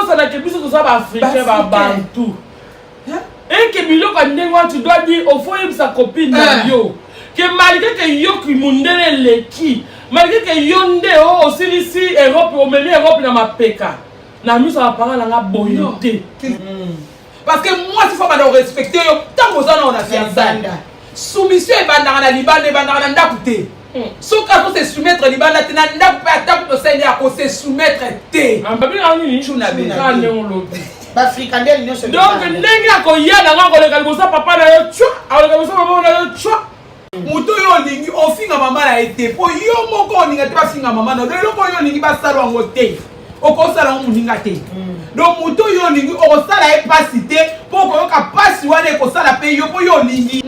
ça n'a que plus que ça va africain va bantou. Et que Milo quand tu dois dire au fond sa copine yo que malgré que yo qui mundele le qui malgré que yo ndé aussi ici Europe au même Europe dans ma PK na mis ça parler la boyauté. Parce que moi il faut pas respecter tant que ça on a fait ça. Soumission et bandana libane bandana ndakute. So quand on se soumettre libane tena ndakupe attaque to sende à se soumettre té. En papier en ni chuna be. Africandel non se. Donc ndenge akoya na ngako le kalbosa papa na yo tchwa, ale kalbosa mama na yo tchwa. Muto yo lingi ofinga mama na été po yo moko ninga te bafinga mama na lelo ko yo lingi basalo ngo te. Okosala ngo muninga te. Donc muto yo lingi okosala e pasité po ko ka pasi wana ko sala pe yo po yo lingi.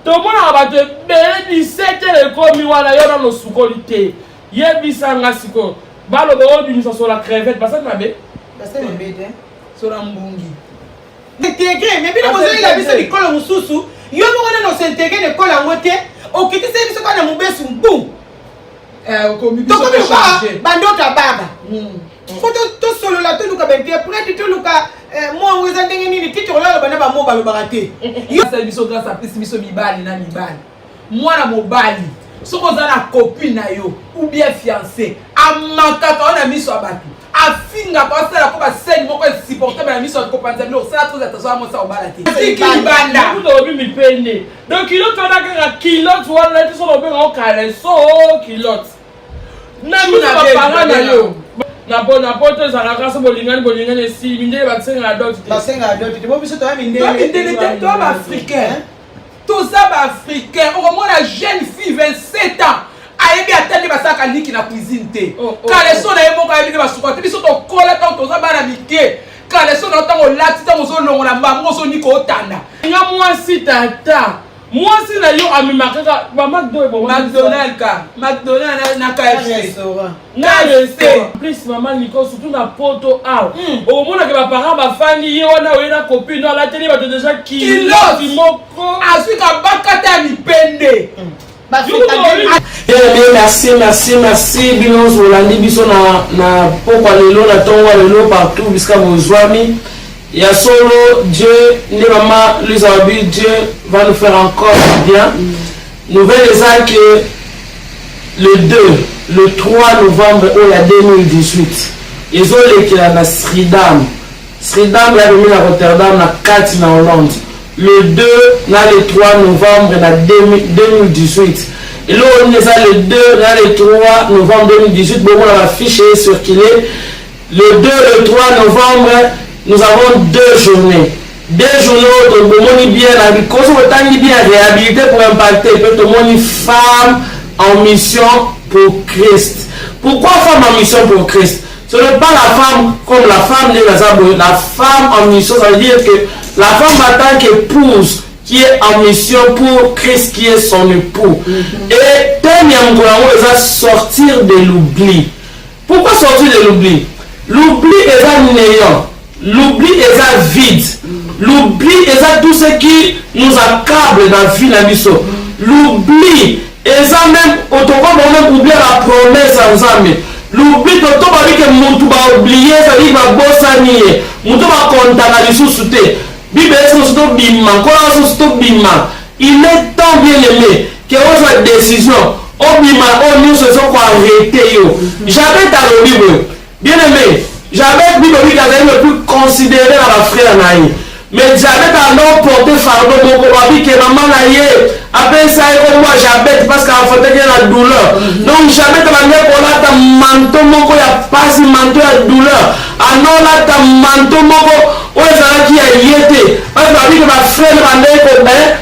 To mona ba te be 17 le komi wana yo na no sukolité. Yebisa ngasiko. Balo bo binisa sur la crevette parce que mabe. Parce que mbede. Sur la mbungi. Intégré mais bien vous la biso likolo mususu. Yo mo na no s'intégrer l'école en moté. Okiti se biso kana mubesu mbu. Okomi biso changer. Bandoka baba. Faut tout solo la tout luka bente prêt tout luka moi on a ndenge nini titre là bana ba mo ba lo baraté. Yo ça biso grâce à plus biso mibali na mibali. Moi na mobali. Soko za na copine na yo ou bien fiancé. Amakaka on a mis sur abatu. Afinga kwa sala ko ba scène moko supporter na miso ko panza lo ça trop attention à moi ça obalati. Banda. Vous devez me peiner. Donc kilote on a que kilote wana tu so lo ben en caleçon kilote. Na mi na parents na yo. Na poto za la grâce bolingani si minde ba tsenga dot. Ba tsenga dot. Te bo biso to minde. Toi minde toi ba africain. Tout ça ba africain. Au moins la jeune fille 27 ans. Ayebi atende basaka liki na cuisine te. Caleçon na yemo ka yebi basuka te biso to kola tant to za bana mike. Caleçon na tango lati tango zo longola mbango so niko otanda. Nga mwasi tata. Mwasi na yo amimaka ba McDonald's ka. McDonald's na KFC. Na restaurant. Plus maman Nico surtout na poto out. Au moment que ba parents ba fani yo na oyena copine na la télé ba déjà kilo moko. Asuka bakata mi pende. Merci. Binos Rolandi biso na pokwa lelo na tonga lelo partout bisika bozwami. Ya solo Dieu, ne maman les habits, Dieu va nous faire encore bien. Nouvelle est que le 2, le 3 novembre 2018, ils ont l'écrit à Sridham. Sridham est venu à Rotterdam, à 4 en Hollande. Le 2, le 3 novembre 2018. Et là, on est le 2, le 3 novembre 2018. Bon, on a affiché circulé. Le 2, le 3 novembre, nous avons 2 journées. 2 journées où tout le monde est bien réhabilité pour impacter. Tout le monde est femme en mission pour Christ. Pourquoi femme en mission pour Christ? Ce n'est pas la femme comme la femme de Lazare. La femme en mission, ça veut dire que la femme en tant qu'épouse qui est en mission pour Christ qui est son époux. Et dernièrement, on va sortir de l'oubli. Pourquoi sortir de l'oubli? L'oubli est néant. L'oubli est vide. L'oubli est tout ce qui nous accable dans la vie de la mission. L'oubli est même, on oublier la promesse en Zambie. L'oubli, tout le monde que nous va oublier, ça dit va bosser, nous va condamner les sous-soutés. Bible est bima, il est tant bien aimé que on soit décision. On bima, on nous se sont arrêtés. J'avais dans le Bible, bien aimé. J'avais Bible qui avait le plus considéré dans la frère naïe. Mais j'avais dans l'eau porté fardeau mon copain que maman naïe. Après ça, moi j'habite parce qu'en fait il y a la douleur. Donc j'habite dans la main pour la ta manteau mon il y a pas si manteau la douleur. Ah non là ta manteau mon ouais ça qui a yété. Parce que ma frère m'a dit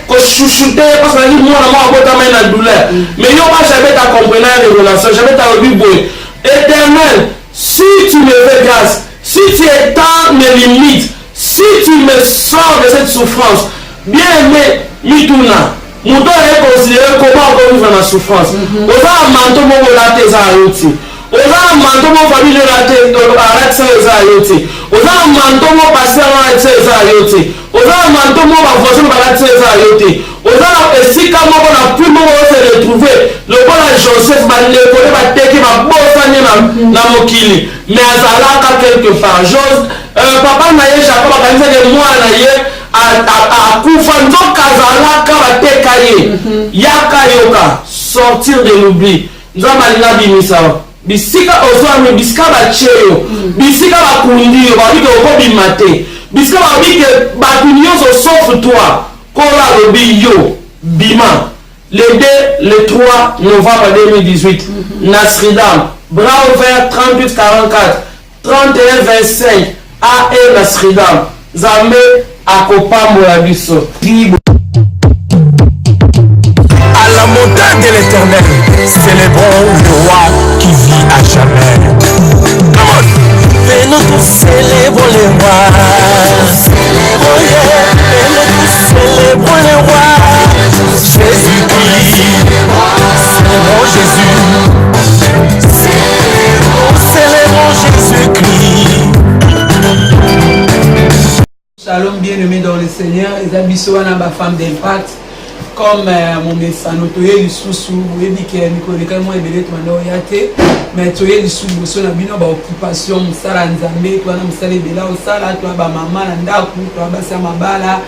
que chouchouté parce que moi on a pas la douleur. Mais yo moi j'habite à comprendre les relations, j'habite à Bible. Éternel, si tu me fais grâce, si tu étends mes limites, si tu me sors de cette souffrance, bien aimé, Mituna. Mouton est considéré comment on vivre dans la souffrance. On va manteau mon la tes arrêtés. oza manto mo famille na te arrête ça eza yo te oza manto mo passer na te eza yo te oza manto mo ba voisin ba te eza yo te oza esika moko na plus moko se retrouver le bon Joseph ba le ko ba teki ba bosanye na mokili mais azalaka quelque part papa na ye Jacob akanisa ke mwana ye akufa nzoka azalaka bateka ye yaka yoka sortir de l'oubli nzambe alinga bimisa bisika ozwami bisika bacheyo bisika bakundi yo babike okobima te bisika babike bato nyonso sauf toi kola alobi yo bima le 2 le 3 novembre 2018 Nasridam bras ouvert 38 44 31 25 AE Nasridam Nzambe akopambola biso. À la montagne de l'Éternel, célébrons le roi qui vit à jamais. Come on. Venons tous célébrons le roi. Oh yeah. Venons tous célébrons le roi. Jésus-Christ. Célébrons Jésus. Célébrons Jésus-Christ. Shalom bien-aimés dans le Seigneur, les abisso à ma femme d'impact, comme mon message, notoye du sous-sous, vous avez dit que Nicolas Calmon est belé, mais toye du sous-bosso, na bino ba occupation, musala nzambe, toi na musala bela osala, toi ba maman na ndaku, toi ba sa mabala,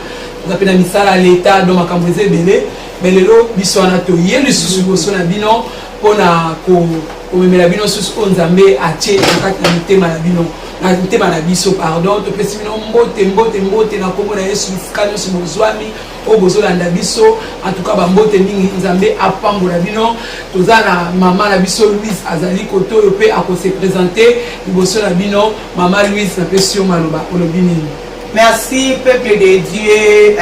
vous appelez misala l'état, donc makamboze belé, mais lelo biso na toye du sous-bosso na bino, pona ko omemela bino sous nzambe atie nakati na mitema na bino. Na mitema na biso pardon to pesi bino mbote na kombo na Yesu fikano si bozwami o bozolanda biso en tout cas ba mbote mingi nzambe apambola bino toza na mama na biso Louise azali koto yo pe ako se présenter liboso na bino mama Louise na pesi yo maloba olobi nini. Merci peuple de Dieu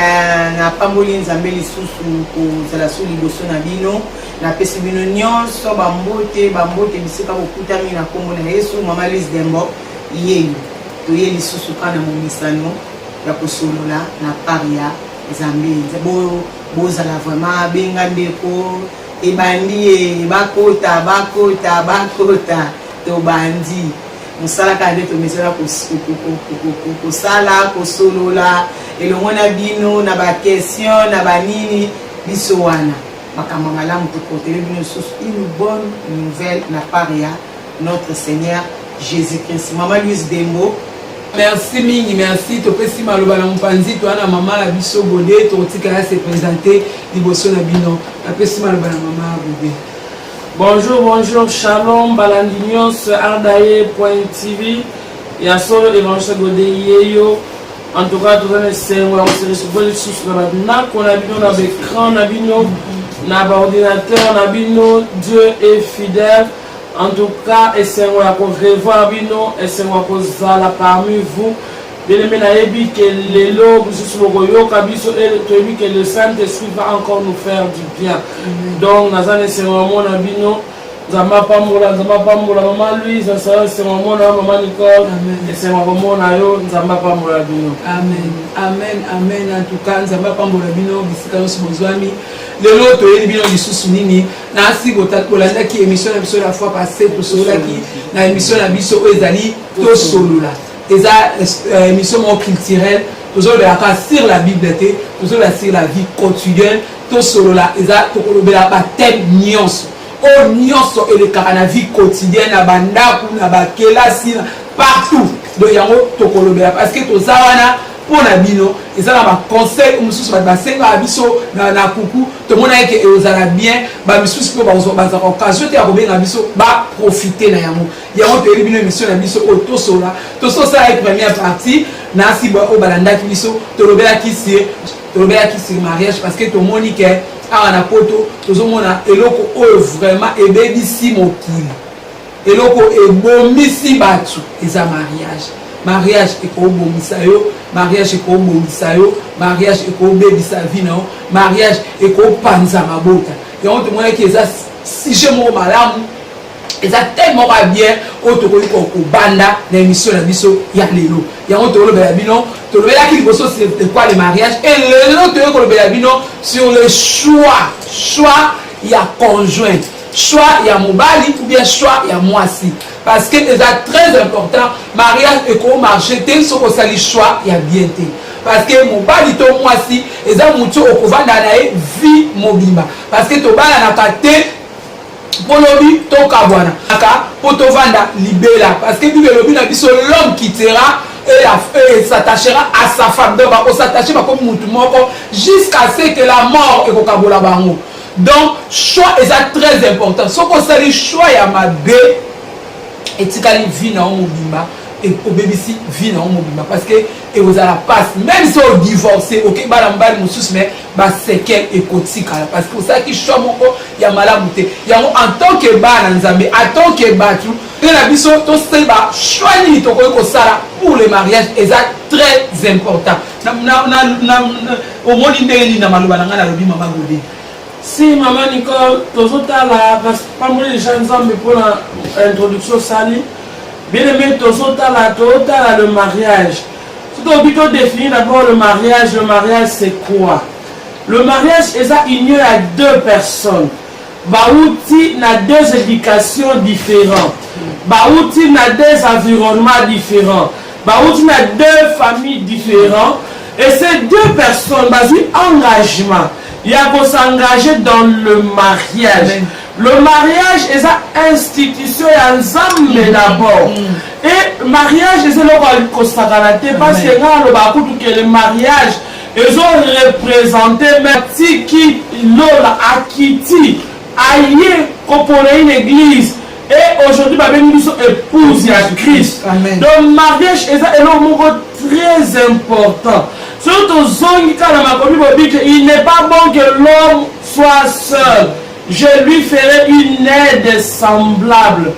na pamboli nzambe lisusu kozala so liboso na bino na pesi bino nyonso bambote bisika kokutami na kombo na Yesu mama Louise Dembo yeye toye lisusu kana mo misano ya kosolola na paria nzambe bozala vraiment benga ndeko ebandi bakota to bandi musala kande to mesera kosala kosolola elongo na bino na ba question na banini biso wana makambo malamu to porter bino lisusu une bonne nouvelle na paria notre Seigneur Jésus-Christ. Maman Louise Dembo. Merci mingi, merci. To pesi maloba na mpanzi to ana mama la biso bodé to tika se présenter liboso na bino. Na pesi maloba na mama bodé. Bonjour, shalom, balandignos, ardaye.tv. Ya solo évangile godé yeyo. En tout cas, tout ça c'est on se retrouve sur na kona bino na écran na bino na ordinateur na bino Dieu est fidèle. En tout cas, essayons de revoir bino, essayons de zala parmi vous. Bien aimé, naebi que les lots, que le Saint-Esprit va encore nous faire du bien. Donc, nous allons essayer de bino. Zama pamola, maman Louise, c'est maman Nicole, et c'est maman Nayo, Zama pamola bino. Amen. En tout cas, Zama pamola bino, bisika nos bozwami. Le lot toyeli bino lisusu nini. Na si bolanda ki émission na biso la fois passée to solola ki na émission na biso ezali to solola. Eza émission culturelle, toujours sur la Bible, toujours sur la vie quotidienne, to solola eza to kolobela ba thème nyonso. Oh nyonso elekaka na vie quotidienne na bandaku na bakelasi partout donc yango tokolobela parce que toza wana pona bino ezala ba conseil mususu ba senga biso na kuku to mona ke ezala bien ba misusu ko ba za occasion te ya kobenga biso ba profiter na yango to bino émission na biso to sola avec première partie na si ba o balanda ki biso to lobela ki sur mariage parce que to moni ke na poto tozomona eloko oyo vraiment ebebisi mokili eloko ebomisi batu eza mariage ekobomisa yo mariage ekobebisa vie na yo mariage ekopanza mabota yango tomona ki eza sujet moko malamu eza tellement bien oyo tokoki kobanda na émission na biso ya lelo yango tolobela bino tolobelaki liboso c'est quoi le mariage et lelo toyoki kolobela bino sur le choix ya conjoint choix ya mobali ou bien choix ya mwasi parce que c'est très important mariage eko marché te so ko sali choix ya bien te parce que mobali to mwasi eza mutu okovanda na ye vie mobimba parce que to bana na kate polobi to kabwana aka poto vanda libela parce que bible lobi na biso l'homme quittera et s'attachera à sa femme donc on s'attacher ba comme mutu moko jusqu'à ce que la mort ekokabola bango. Donc choix est très important so ko sali choix ya mabe etikali vie na mobimba et au BBC vie na mobimba parce que et vous la passe même si on divorcé OK bala mbali mususu mais ba sekel et kotika parce que ça qui choix moko ya malamu te yango en tant que bana nzambe en tant que batu na biso to seba choix ni to ko sala pour le mariage est très important na au moni ndeni na maloba na ngana lobi mama Godé. Si maman Nicole tozotala pamoli les nzambe pour l'introduction sali bien aimé tozotala le mariage. Tout au plutôt définir d'abord le mariage c'est quoi? Le mariage est à union à deux personnes. Baouti na deux éducations différentes. Baouti na deux environnements différents. Baouti na deux familles différentes. Et ces deux personnes, basé engagement. Il y a qu'on s'engager dans le mariage. Amen. Le mariage est une institution ensemble d'abord. Et mariage est le consacré parce que le mariage ils ont représenté merci qui l'on a quitté ailleurs pour une église. Et aujourd'hui, nous sommes épouses à Christ. Amen. Donc, le mariage est très important. Surtout, il n'est pas bon que l'homme soit seul. Je lui ferai une aide semblable.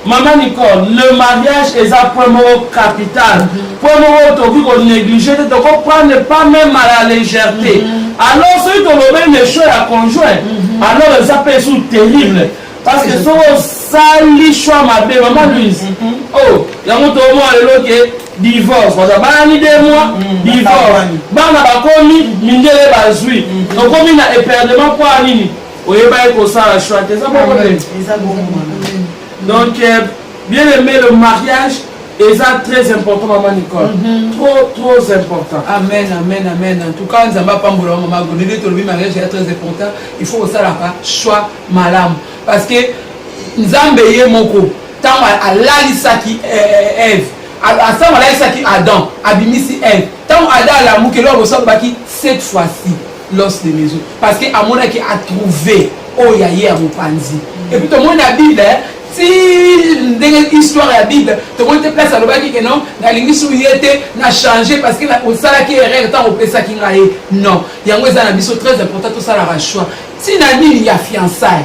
Maman Nicole, le mariage est un point capital. Point qu'on néglige, qu'on prend pas même à la légèreté. Alors, celui qui a même les choses à conjoint, alors les appels sont terribles. Parce que si on sali choix ma belle maman Louise, oh, il y a un moment où divorce, on a banni 2 mois, divorce, bana bakomi, mindele bazui, donc comme il a éperdument pour Anini, on est pas comme ça la choix, c'est ça mon problème. Donc bien aimé le mariage est très important maman Nicole, trop important. Amen, amen, amen. En tout cas, nous avons pas maman Godé, le mariage est très important. Il faut aussi avoir choix malam. Parce que Nzambe ye moko tant alalisaki Ève asama alalisaki Adam abimisi Ève tant Adam la mukelo bosabaki cette fois-ci l'os de maison parce que amona qui a trouvé oyaye à mopanzi et puis tout le monde a Bible si dans histoire ya Bible tout le monde te place à l'obaki que non na lingisu yete na changer parce que on sala qui erreur tant on pesa ki ngaye non yango ezana biso très important tout ça la choix si na nini ya fiançailles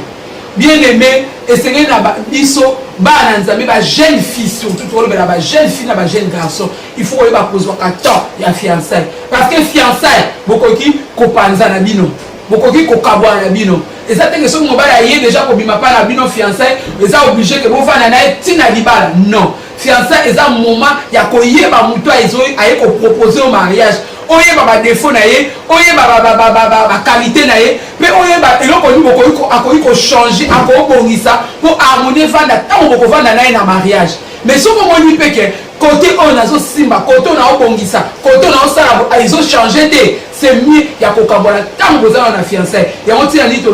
bien aimé et c'est que na biso bana nzambe ba jeune fille surtout to le ba jeune fille na ba jeune garçon il faut que ba poser un temps ya fiançailles parce que fiançailles bokoki kopanza na bino bokoki kokabwa na bino et ça te que so mobala yé déjà ko bima pa na bino fiançailles et ça obligé que bo fana na tina libala non fiançailles est un moment ya ko yeba muto aizo aye ko proposer au mariage oyeba ba défaut na ye oyeba ba qualité na ye mais oyeba eloko ni boko akoyi ko changer akobongisa pour harmonier vanda tant boko vanda na ye na mariage mais so ko moni peke côté on azo simba côté on a obongisa côté on a osala izo changer te c'est mieux ya ko kabola tant bozana na fiançailles ya otina ni to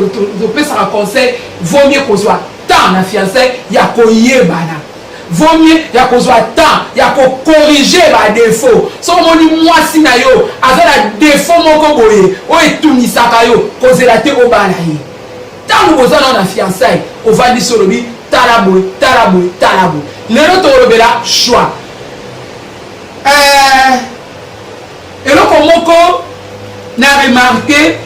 pesa un conseil vaut mieux ko soit tant na fiançailles ya ko yebana vaut mieux ya kozwa temps ya ko corriger ba défaut so moni mwasi na yo azala défaut moko boye o etunisaka yo kozela te obala ye tant bozana na fiançailles o vandi solobi talaboy lelo to robela choix eloko moko na remarqué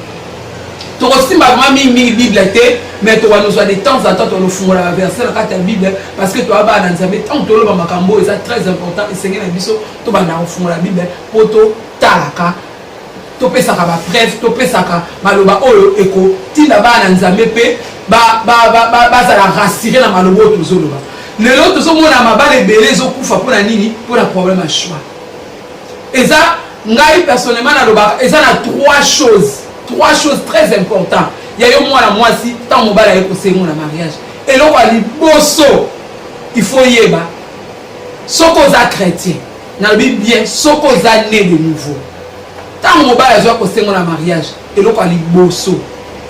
to kosimba vraiment mingi Bible te mais tu vas nous avoir de temps en temps on nous font la verset dans la Bible parce que tu as ba na nzambe tant to lo makambo c'est très important et seigneur na biso to ba na font la Bible poto talaka to pesaka ba preuve to pesaka maloba oyo eko tinda ba na nzambe pe ba za la rassurer na malobo to zoloba lelo to so mona mabale belezo kufa pona nini pona problème à choix et ça ngai personnellement na loba et ça na trois choses très importantes. Il y a eu moi si tant mobala est conseillé mon mariage eloko ya liboso il faut yeba soki oza chrétien nalobi bien soki oza né de nouveau ntango mobali azwa kosengo na mariage eloko ya liboso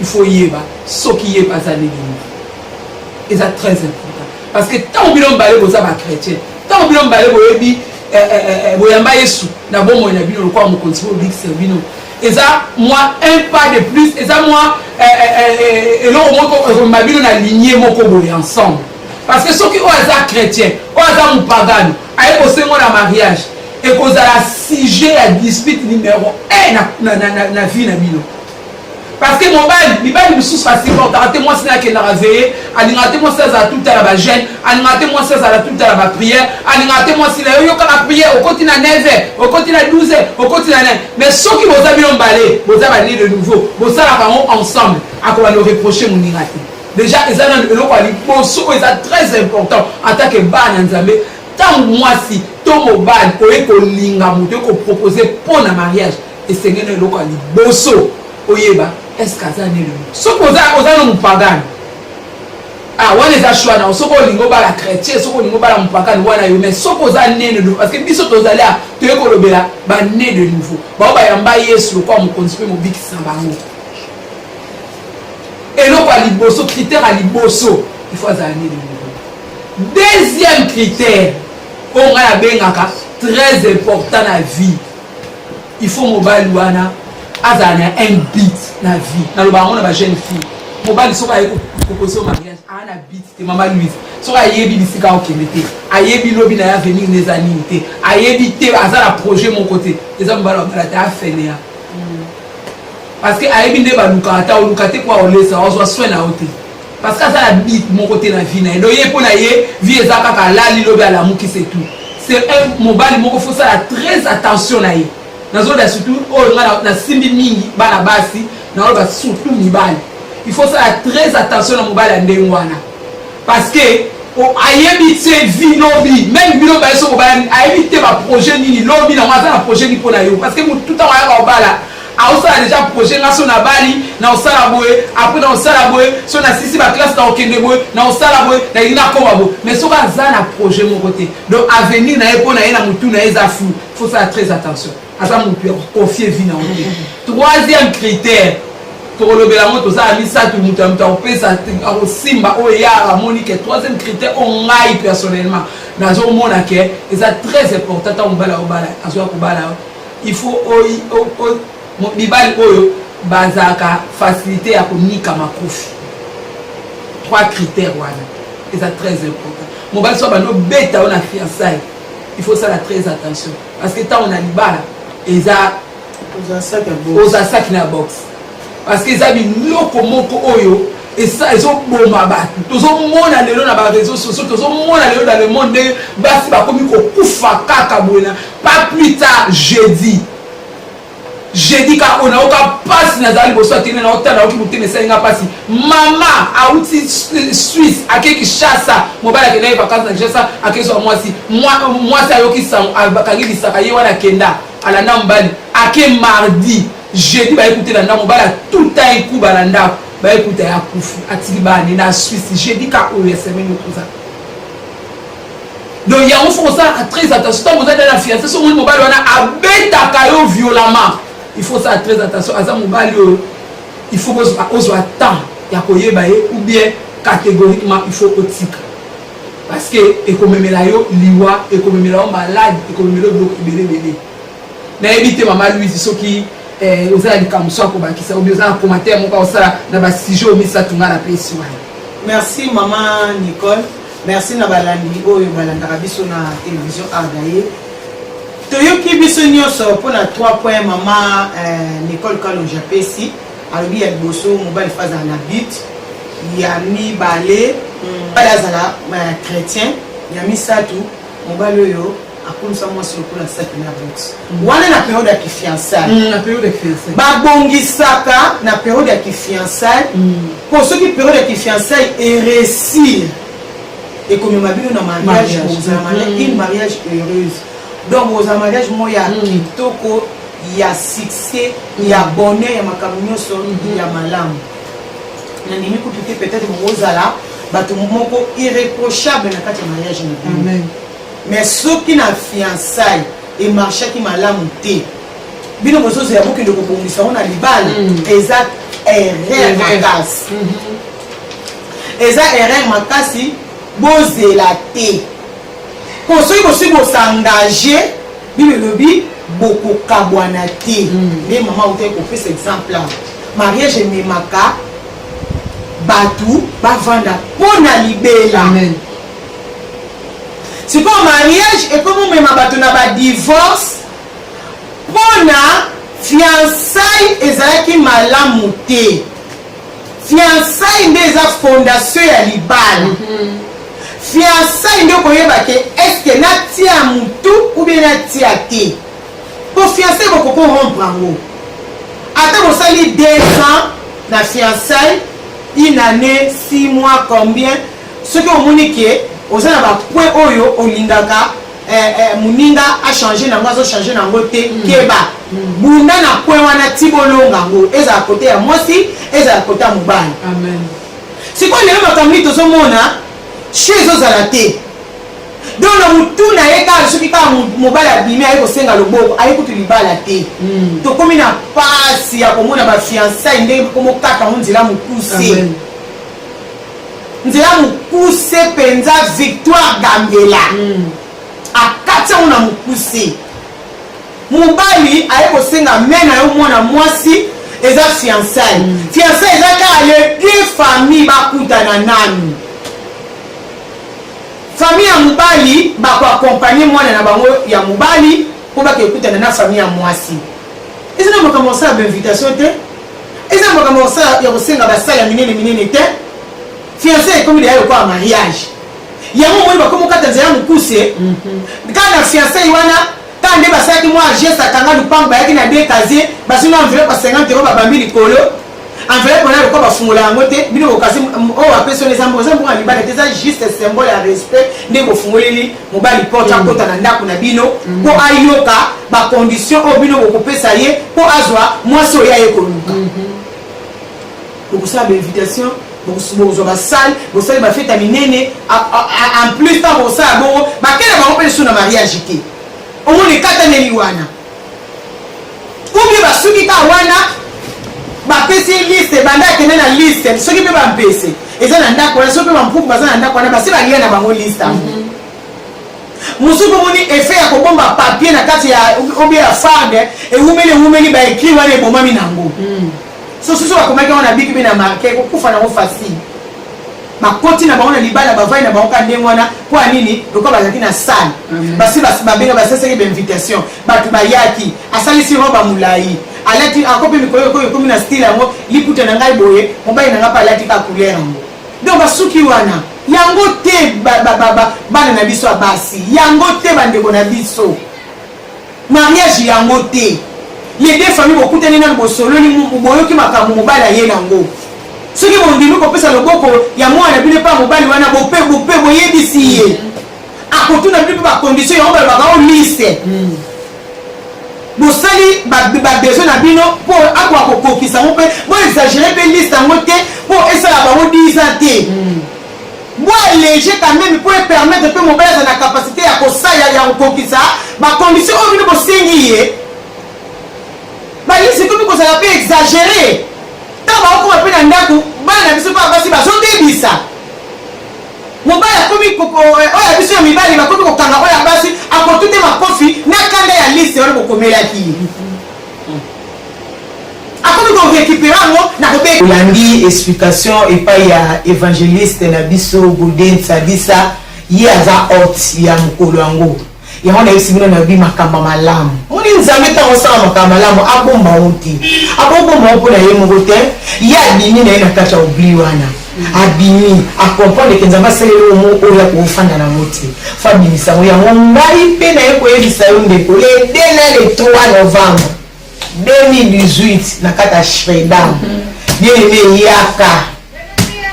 il faut yeba soki yeba aza né de nouveau eza très important parce que ntango bino mibale boza bachrétien ntango bino mibale boyebi boyamba yesu na bomoi na bino lokola mokonzi po obikisa bino eza mwa un pas de plus eza mwa eloko moko ekomema bino na lignée moko boye ensemble parce que soki oyo aza chrétien oyo aza mopagano aye kosengo na mariage ekozala sujet ya dispute numéro 1 na vie na bino parce que mibali misusu basiportaka te mwasi na akendaka veye alingaka te mwasi azala tutala bagene alingaka te mwasi azala tutala bapriere alingaka te mwasi na yo yokaka priere okoti na 9h okoti na 12h okoti na 9 mais soki boza bino mbale boza bane de nouveau bosalaka yango ensemble akoba le reproche moninga te déjà eza na eloko ya liboso oyo eza très important en tant que bana nzambe ntango mwasi to mobali oye kolinga moto oye kopropose mpo na mariage esengeli eloko ya liboso oyeba est-ce aza né de nouveau soki oza no mopagani wana eza shwa na soki olingi obala chrétien soki olingi obala mopagani wana yo mais soki oza né de nouveau parce que biso tozali a toye kolobela bané de nouveau bao bayamba yesu lokola mokonzi mpe mobikisa bango eloko ya liboso critère ya liboso il faut azala né de nouveau deuxième critère oyo ngai abengaka très important na vie il faut mobali wana azala na un but na vie nalobaka ngo na bajeune fille mobali soki aye kopropose o mariage aa na but te mama louise soki ayebi bisika okende te ayebi lobi na ye avenir na eza nini te ayebi te aza na projet moko te eza mobali wabala te afenea parce que ayebi nde balukaka ta oluka te kwa olesa ozwa soin na yo te parce que aza na but moko te na vie na ye do ye mpo na ye vie eza kaka alali lobi alamuki c'est tout c'est un mobali moko faut sala très attention na ye nazoda surtout oyo nga na simbi mingi bana basi naoloba surtout mibali il faut sala très attention na mobali ya ndenge wana parce que ayebi te vi lobi même bino baye soko bala ayebi te baprojet nini lobi nango aza na projet nini mpo na yo parce que tout ntango ayaka obala aosala déjà projet nga so na bali na osala boye après na osala boye so na sisi baklasse na okende boye na osala boye na yina akoma boye mais soki aza na projet moko te donc avenir na ye mpo na ye na motu na ye eza flou faut sala très attention aza motu confie vie na ote troisième critère tokolobela ngo tozala misatu moto ya moto akopesa akosimba oyo ya amoni ke troisième critère oyo ngai personnellement nazomona ke eza très important ntango mobala obala azoya kobala il faut mibali oyo bazalaka facilité ya konika makofi trois critères wana eza très important mobali so bando beta oyo na fiançaille il faut sala très attention parce que ntango na libala eza oza saki na box parce que eza biloko moko oyo ezoboma bato tozomona lelo na bareseau sociaux tozomona lelo dans le monde nde basi bakomi kokufa kaka boyena pas plus tard jeudi kaka oyo nayoka mpasi nazala liboso atene naotala nayoki motema esalinga mpasi mama auti Suisse ake Kinshasa mobali akenda ye vacances na Kinshasa akezwa mwasi ayoki akangi bisaka ye wana akenda alanda mobali ake mardi jeudi bayekuta na ndako mobali tout temps ekuba na ndako bayekuta ya kufu atiki bane na Suisse jeudi kaka oyo ya semaine okoza donc yango faut kosalaka très attention ntango oza na fiancé so moni mobali wana abetaka yo violemment il faut ça très attention aza mobali oyo il faut ozwa temps ya koyeba ye ou bien catégoriquement il faut otika parce que ekomemela yo liwa ekomemela yo malade ekomemela yo biloko ebelebele nayebi te mama louise soki ozala likambo so akobakisa obi oza na commentaire moko osala na basujet oyo misatu nga na pesi wana merci mama Nicole merci na balandi oyo balandaka biso na télévision ardaye toyoki biso nyonso mpona 3 points mama Nicole Kalonja pesi alobi ya liboso mobali fa azala na but ya mibale mobali azala chrétien ya misatu mobali oyo akomisa mwasi lokola saki na box wana na periode ya kifiançaille babongisaka na periode ya kifiançaille po soki periode ya kifiançaille eréussir ekomema bino na mariage une mariage heureuse donc aux mariage moya kitoko ya succès ya bonheur ya makambo nyonso ya malamu na ndimi kutu te peut-être bozala bato moko irréprochable na kati ya mariage na bino. Mais soki na fiançailles et marchaki malamu te bino bozozo ya bokende kobongisa ngo na libala eza erreur makasi. Eza erreur makasi bozela te. Pour soki bosi bosengage bino lobi bokokabwana te. Mais maman ote kopesa exemple là. Mariage ememaka batu bavanda pona libela. Amen. Si comme mariage et comme même bato na ba divorce pona fiançailles ezalaki malamu te. Fiançailles nde eza fondation ya libala. Fiançailles nde koyeba ke est-ce que natia mutu ou bien natia te. Pour fiançailles boko rompre ngo. Ata bosali 2 ans na fiançailles, une année, 6 mois, combien? Ce que vous dites que vous avez un point oyo olingaka muninga a changé na ngazo changer na ngote keba. Bunda na point wana tibolonga ngo eza à côté ya mosi, eza à côté ya mubani. Amen. C'est quoi les makambi to somona chez ozalate. Donc na mutuna yeka soki ka mobala bimi ayeko senga loboko ayeko tulibala te. To komi na pasi ya komona ba fiançailles ndenge komo kaka nzela mukuse. Nzela mukuse penza Victoire Gambela. Akatsa una mukuse. Mobali ayeko senga mena yo mwana mwasi eza fiançailles. Fiançailles eza ka les deux familles bakutana nanu. Famille ya mubali bako accompagner mwana na bango ya mubali pour ba kekutana na famille ya mwasi. Eza na makambo sa invitation te. Eza na makambo sa ya kosenga basala minene te. Fiancé comme il y a quoi mariage. Ya mo ba komo kata nzela mukuse. Kana fiancé wana tande basaki moi geste akanga lupanga yaki na deux casier basino enveloppe 50 € babambi likolo. Enveloppe on a le quoi bafungula yango te bino okasi o apesone zambo zambo libala te ça juste symbole ya respect ndeko fungoleli mobali porte akota na ndako na bino po ayoka ba condition o bino kokopesa ye po azwa mwasi oya ye koluka. Donc ça invitation bozo ba salle bo salle ba fête minene en plus temps bo ça bon ba kena ba opele sur na mariage te au moins les kata neli wana ou bien ba suki ka wana ba pesi liste banda kene na liste soki pe ba mpese eza na ndako na soki pe ba mpuku baza na ndako na basi ba lia na bango liste musuko moni effet ya kobomba papier na kati ya obi ya farde e umeli ba écrit wana ebomami nango so ba komaki wana biki bi na marquer ko kufa na ngo facile ba koti na bango na libala ba vai na bango ka ndengo wana kwa nini lokwa bazaki na salle basi ba benga ba sese ke invitation ba tu ba yaki asali si roba mulai alati akope mikolo ko yokomi na style yango liputa na ngai boye mobali na ngapa alati ka couleur yango donc basuki wana yango te bana na biso abasi yango te bandeko na biso mariage yango te les deux familles bokutani na bosolo ni boyoki makambo mobali aye nango soki bondimi kopesa loboko ya mwana bino pa mobali wana bope boyebisi ye akotuna bino ba condition yango balobaka o liste bosali ba besoin na bino po akwa kokokisa ngo pe bo exagérer pe liste yango te po esala bango 10 ans te bo léger quand même pour permettre que mobile a la capacité ya kosala ya kokokisa ba condition o bino bosengi ye ba liste ko biko sala pe exagérer ta ba ko pe na ndako bana biso pa basi ba so debisa mobile komi koko oya biso ya mibali ba komi kokanga oya basi akotute makofi na kanda ya liste wala bokomelaki akomi ko récupérer ngo na kobe landi explication et pas ya évangéliste na biso Godin Sadisa ye aza hôte ya mukolo yango yango na yesibino na bi makamba malamu moni nzambe ta osala makamba malamu abomba oti abomba mpo na ye moko te ya bini na ye na kata obli wana abini akomprendre ke nzambe asaleli omo oyo akofanda na moti fabimisa ngo yango ngai mpe na ye koyebisa yo ndeko le 2 na le 3 novembre 2018 na kata Shredam bien aimé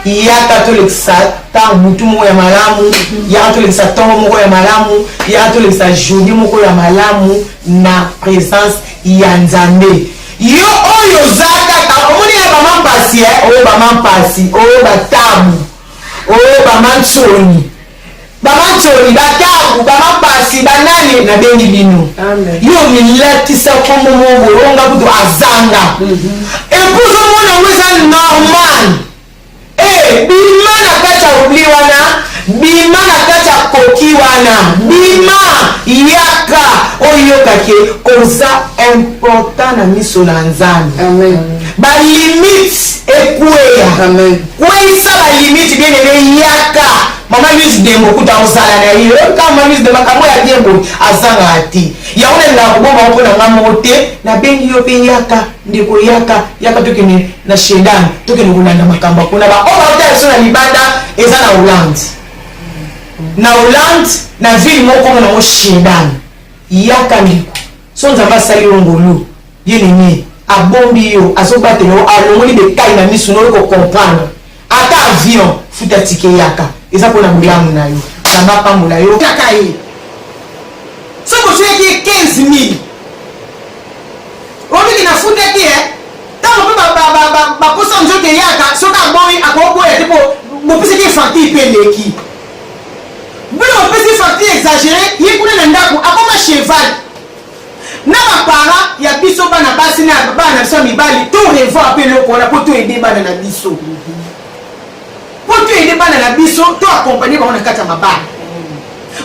yaka tolekisa ntango butu moko ya malamu yaka tolekisa ntongo moko ya malamu yaka tolekisa journée moko ya malamu na présence ya nzambe yo oyo ozaka omoni ya bamampasi oyo bamampasi oyo batabu oh bamantoni batabu bamapasi banani na bengi bino yo milatisa kombo moboronga kutu azanga epuzo mona weza normal bima na kati ya ubli wana bima na kati ya koki wana bima yaka oyokake koza important na miso na nzambe balimite ekweya kweyisa balimite bieneme yaka mama Louise Dembo kuta osala na yo kama Louise Dembo kamo ya Dembo azanga ati yaone na kuboma ko na ngamo te na bengi yo pe yaka ndiko yaka tokene na shedani tokene kulanda makamba kuna ba o ba so na libanda eza na Hollande na ville moko na o shedani yaka ndiko so nzamba sali ngolu yenene abombi yo azobatelo alongoli be kai na misu no ko comprendre ata avion futa tike yaka eza pona bulamu na yo namba pambola yo kaka ye so ko tuye ki 15,000 obi na futa ki tango ba posa njoke yaka so ka boy akoboya tipo mo pese ki facture peleki bilo mo pese facture exagéré ye kuna na ndako akoma cheval na bapara ya biso bana basi na bana biso mibali to revoir pe loko na poto aider bana na biso poto aider bana na biso to accompagner bana kata mabana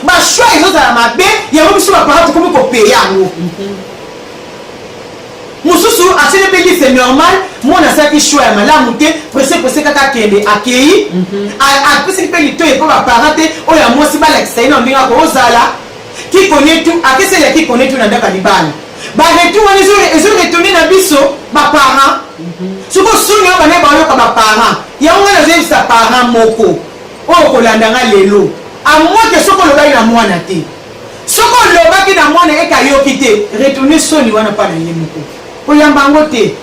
ba choix ezo za mabe ya biso bapara to komo ko payer yango mususu asene peli c'est normal mona saki choix ya malamu te presse kaka kende akei a pesi peli to e ko bapara te o ya mosi bala kisaina mbinga ko ozala qui connaît tout à qu'est-ce qui connaît tout dans la libane ba retour on les retourner na biso ba parents soko sunyo ba ne ba yo ba parents ya on na zeli sa parents moko o ko landanga lelo a moi que soko lo ba na mwana te soko lo ba ki na mwana e ka yo kite retourner soni wana pa na yemoko o yamba ngote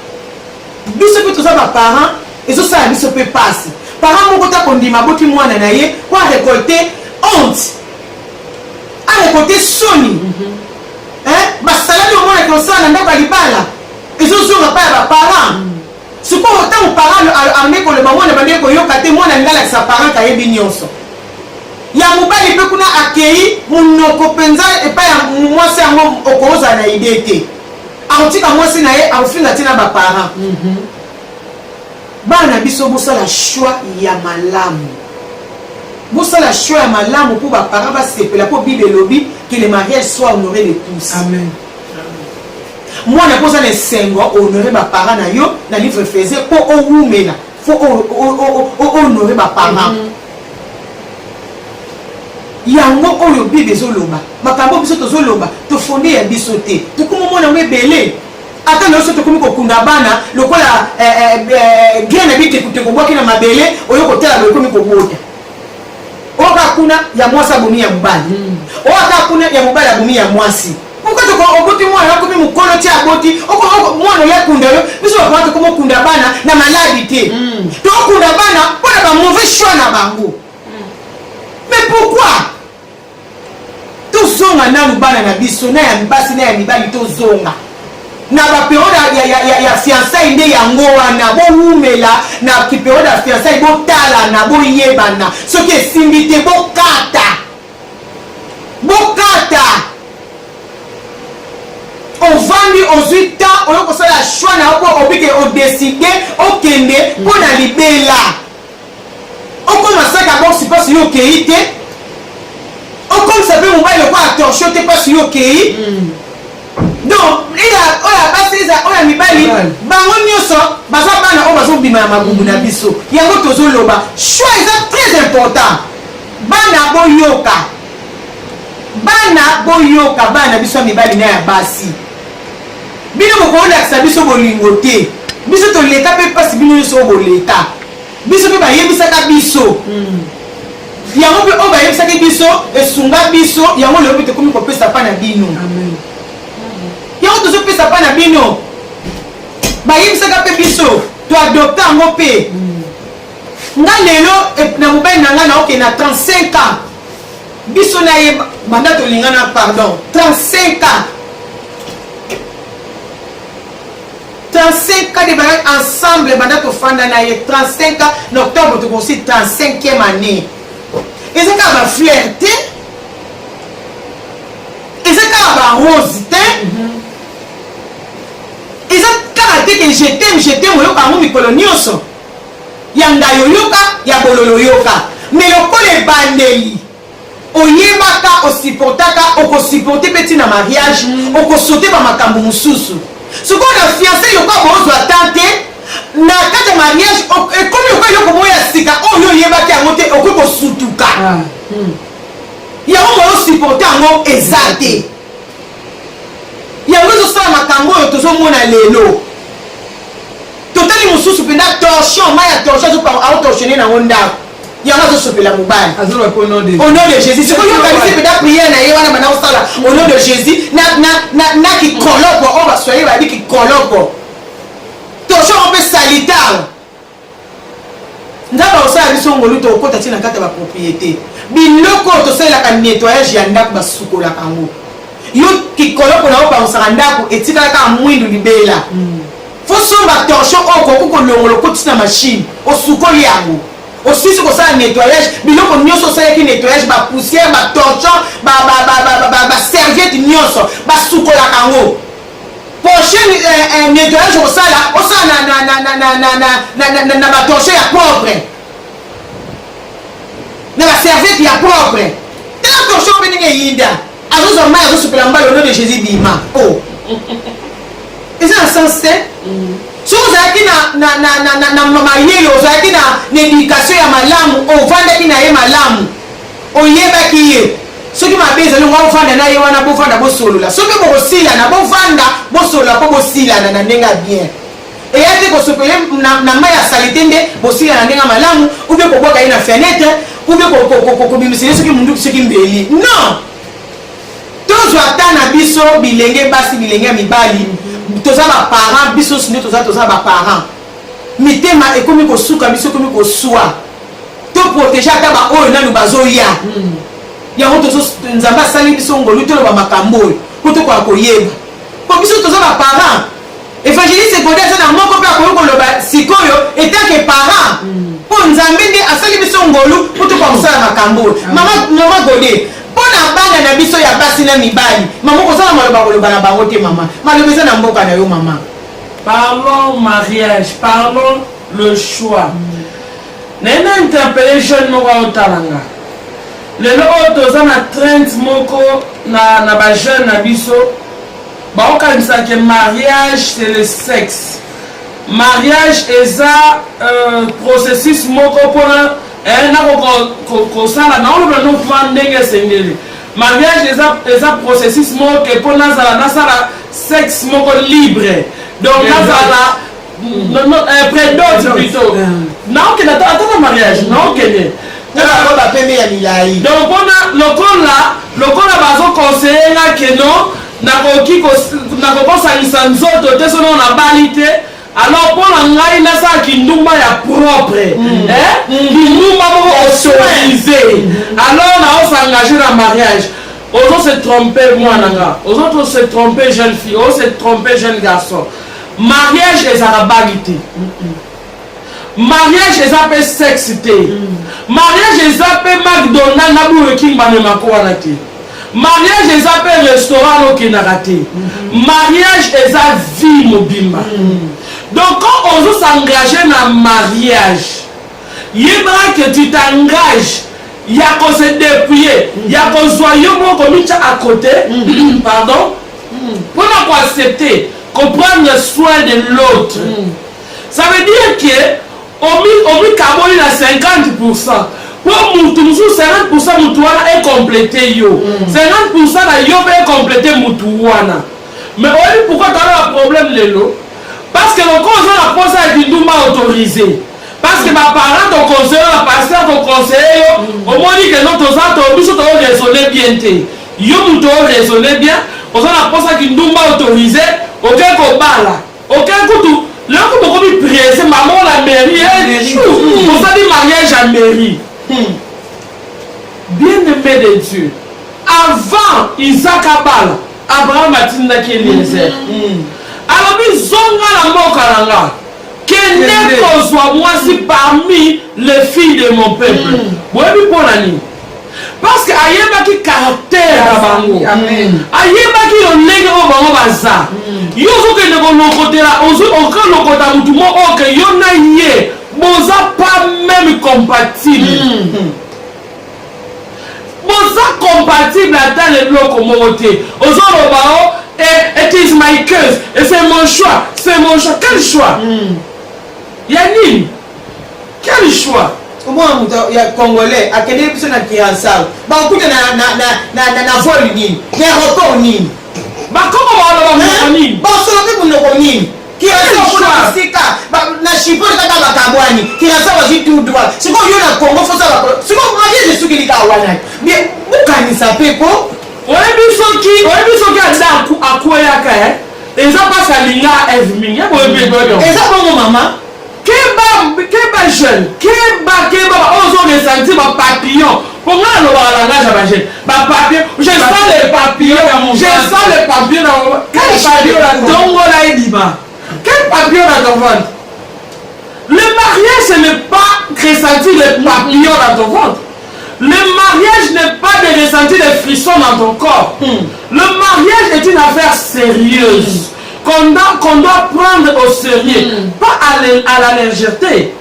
biso pe tout ça ba parents et ça ça biso peut passer parents moko ta kondima boti mwana na ye kwa récolter honte à récolter soni basalali au moins que ça na ndako libala ezozonga pa ya baparent siko otango parent arme ko le bamwana bande ko yoka te mwana ngala sa parent ka yebi nyonso ya mobali pe kuna akei munoko penza epa ya mwasi yango okoza na idée te akotika mwasi na ye akofinga tina baparent bana biso bosala choix ya malamu bosala choix ya malamu pour baparent basepela po bible elobi que le mariage soit honoré de tous. Amen. Moi na posa les sengo honorer ba parents na yo na livre faisait pour oumena faut honorer ba parents. Yango oyo bible ezoloba makambo biso tozoloba to fonder ya biso te to komo mona webele ata no so to komi ko kunda bana lokola bien na bite ko boki na mabele oyo ko tela lo komi ko bota oka kuna ya mwasi abumi ya mubali oka kuna ya mubali abumi ya mwasi pourquoi to ko oboti mwana ko mi mukolo ti aboti oko mwana ya kunda yo biso ba ko mo kunda bana na maladi te to kunda bana pona ba mauvais choix na bango mais pourquoi to zonga na bana na biso na ya mbasi na ya mibali to zonga na ba periode ya fiançailles nde yango wana bo umela na ki periode ya fiançailles bo tala na bo yebana soki esimbi te bo kata ovandi ozwi temps oyo kosala choix na oko obike odeside okende mpo na libela okomasaka bosi mpasi yo okei te okomisa mpe mobali lokwa attention te mpasi yo okei donc oya basi oya mibali bango nyonso baza bana oyo bazobima na mabubu na biso yango tozoloba choix eza très important bana boyoka bana biso ya mibali na ya basi bino bokolakisa biso bolingo te biso toleka mpe mpasi bino nyonso oyo boleka biso mpe bayebisaka biso yango mpe oyo bayebisaki biso esunga biso yango lelo mpe tokomi kopesa mpa na bino yango tozopesa mpa na bino bayebisaka mpe biso toadopte yango mpe nga lelo na mobali na nga naoke na 35 ans biso na ye banda tolingana pardon 35 ans 35 ans de bagages ensemble pendant que fanda na 35 ans en octobre tu aussi 35e année et ça quand va flirter et ça quand va rose et ça quand que je t'aime yo ka mo mikolo nyonso yanga yoyoka ya bololo yoka mais lokole bandeli oyebaka osupportaka okosupporte peti na mariage okosote ba makambo mususu soko na fiancé yoko bozwa tante na kata mariage ekomi yoko yoko moya sika oyo oyebaki yango te okoki kosutuka yango osupporte yango eza te yango ezosala makambo oyo tozomona lelo totali mosusu mpenza torsion mai ya torsion aotorsione nango ndako yango azosopela mobali au nom de Jésus sikoyo okanisi mpenza priere na ye wana bana osala au nom de Jésus na kikoloko oyo baswahili babi kikoloko torsion mpe salitaire nzambe osala biso ngolu tokota ti na kati ya bapropriété biloko oyo tosalelaka nettoyage ya ndako basukolaka yango yo kikoloko na opangusaka ndako etikalaka mwindu libela fo somba torsion oyo koki kolongola okotisi na machine osukoli yango osisi kosala nettoyage biloko nyonso osalaki nettoyage bapoussière batorsion baserviette nyonso basukolaka yango prochaine nettoyage osala na batorsion ya propre na baserviette ya propre tala torsion mpe ndenge eyinda azozwa mai azosupela mbala au nom de Jésus bima eza na sens te soki ozalaki na mayele ozalaki na éducation ya malamu ovandaki na ye malamu oyebaki ye soki mabe ezali ngo ofanda na ye wana bofanda bosolola soki bokosilana bofanda bosolola mpo bosilana na ndenge ya bien eya te kosopele na mai ya salite nde bosilana na ndenge ya malamu ube kobwaka ye na fenêtre ube kobimisele soki mundu soki mbeli non tozwa ata na biso bilenge basi bilenge mibali toza baparent biso sinde toza baparent mitema ekomi kosuka biso ekomi koswa toprotege ata baoyo nanu bazoya yango nzambe asali biso ngolu toloba makambo oyo po tokoka koyeba po biso toza baparent évangéliste secondaire eza na moko mpe akoki koloba sikoyo etanke parent mpo nzambe nde asali biso ngolu po tokoka kosala makambo oyo mama gode mpona bana na biso ya basi na mibali mama kozala maloba koloba na bango te mama maloba eza na mboka na yo mama. Parlons mariage, parlons le choix. Nena interpellé jeune moko otalanga lelo oyo toza na trend moko na ba jeune na biso baokanisaka mariage c'est le sexe. Mariage eza processus moko mpona kosala na oloba nokuma ndenge esengeli. Mariage eza processus moko ke mpo nasala sexe moko libre donc nazala prédote plutôt naokende ata na mariage naokende donc mpona lokola bazoconseille nga keno nakokosanisa nzoto te sono na bali te alors mpona ngai nasala kindumba ya propre kindumba moko autorisé alors naosengage na mariage ozo se tromper mwana nga ozo se tromper jeune fille ozo se tromper jeune garçon. Mariage ezala bali te mariage eza mpe sexe te mariage eza mpe McDonald na Burger bamemako wana te mariage eza mpe restaurant okendaka te mariage eza vie mobimba donc quand on s'engage na mariage yebaka que tu t'engages ya kose dépouiller ya kozwa yo moko mitya à côté pardon mpona koaccepter comprendre soin de l'autre ça veut dire que omi kaboli na 50% pour mutu mosusu 50% mutu wana ekomplete yo 50% na yo mpe ekomplete mutu wana mais oyebi pourquoi tala na problème lelo parce que loko oza na posa ya kindumba autorisé parce que baparent toconseille yo bapasteur toconseille yo omoni ke no toza biso toraisonne bien te yo mutu oraisonne bien oza na posa ya kindumba autorisé oke kobala oke kutu loko bokomi presse maman la mairie osali mariage à mairie bien aimé de Dieu avant Isaac abala Abraham atindaki Eliezer alors nalobi zonga na mboka nanga kende kozwa mwasi parmi les filles de mon peuple boyebi mpona nini parce que ayebaki caractère na bango ayebaki yo ndenge oyo bango baza yo ozokende kolokotela okolokota mutu moko oyo ke yo na ye boza pas même compatible boza compatible ata le biloko moko te ozoloba o it is my case et c'est mon choix quel choix ya nini quel choix omwana mutu ya congolais akendeli biso na kiansao bakokuta na vol nini na aéroport nini bakoko baloba monoko nini basolo mpe monoko nini kiansao sika na chipoli kaka bakabwani kiansao bazwi tout droit sikoyo yo na congo fosala sikoyo mariage esukilika wana bien bukanisa mpe po oyebi soki ada akweyaka eza mpasi alinga eve mingi eza bongo mama keba jeune keba ozoresentir bapapillon mpo ngai alobaka langage ya bajeune bapapillon je sens les papillons quel papillon na ndongola ebima quel papillon na ton ventre le mariage ce n'est pas ressentir les papillons dans ton ventre. Le mariage n'est pas de ressentir des frissons dans ton corps. Le mariage est une affaire sérieuse qu'on doit prendre au sérieux, pas à la légèreté.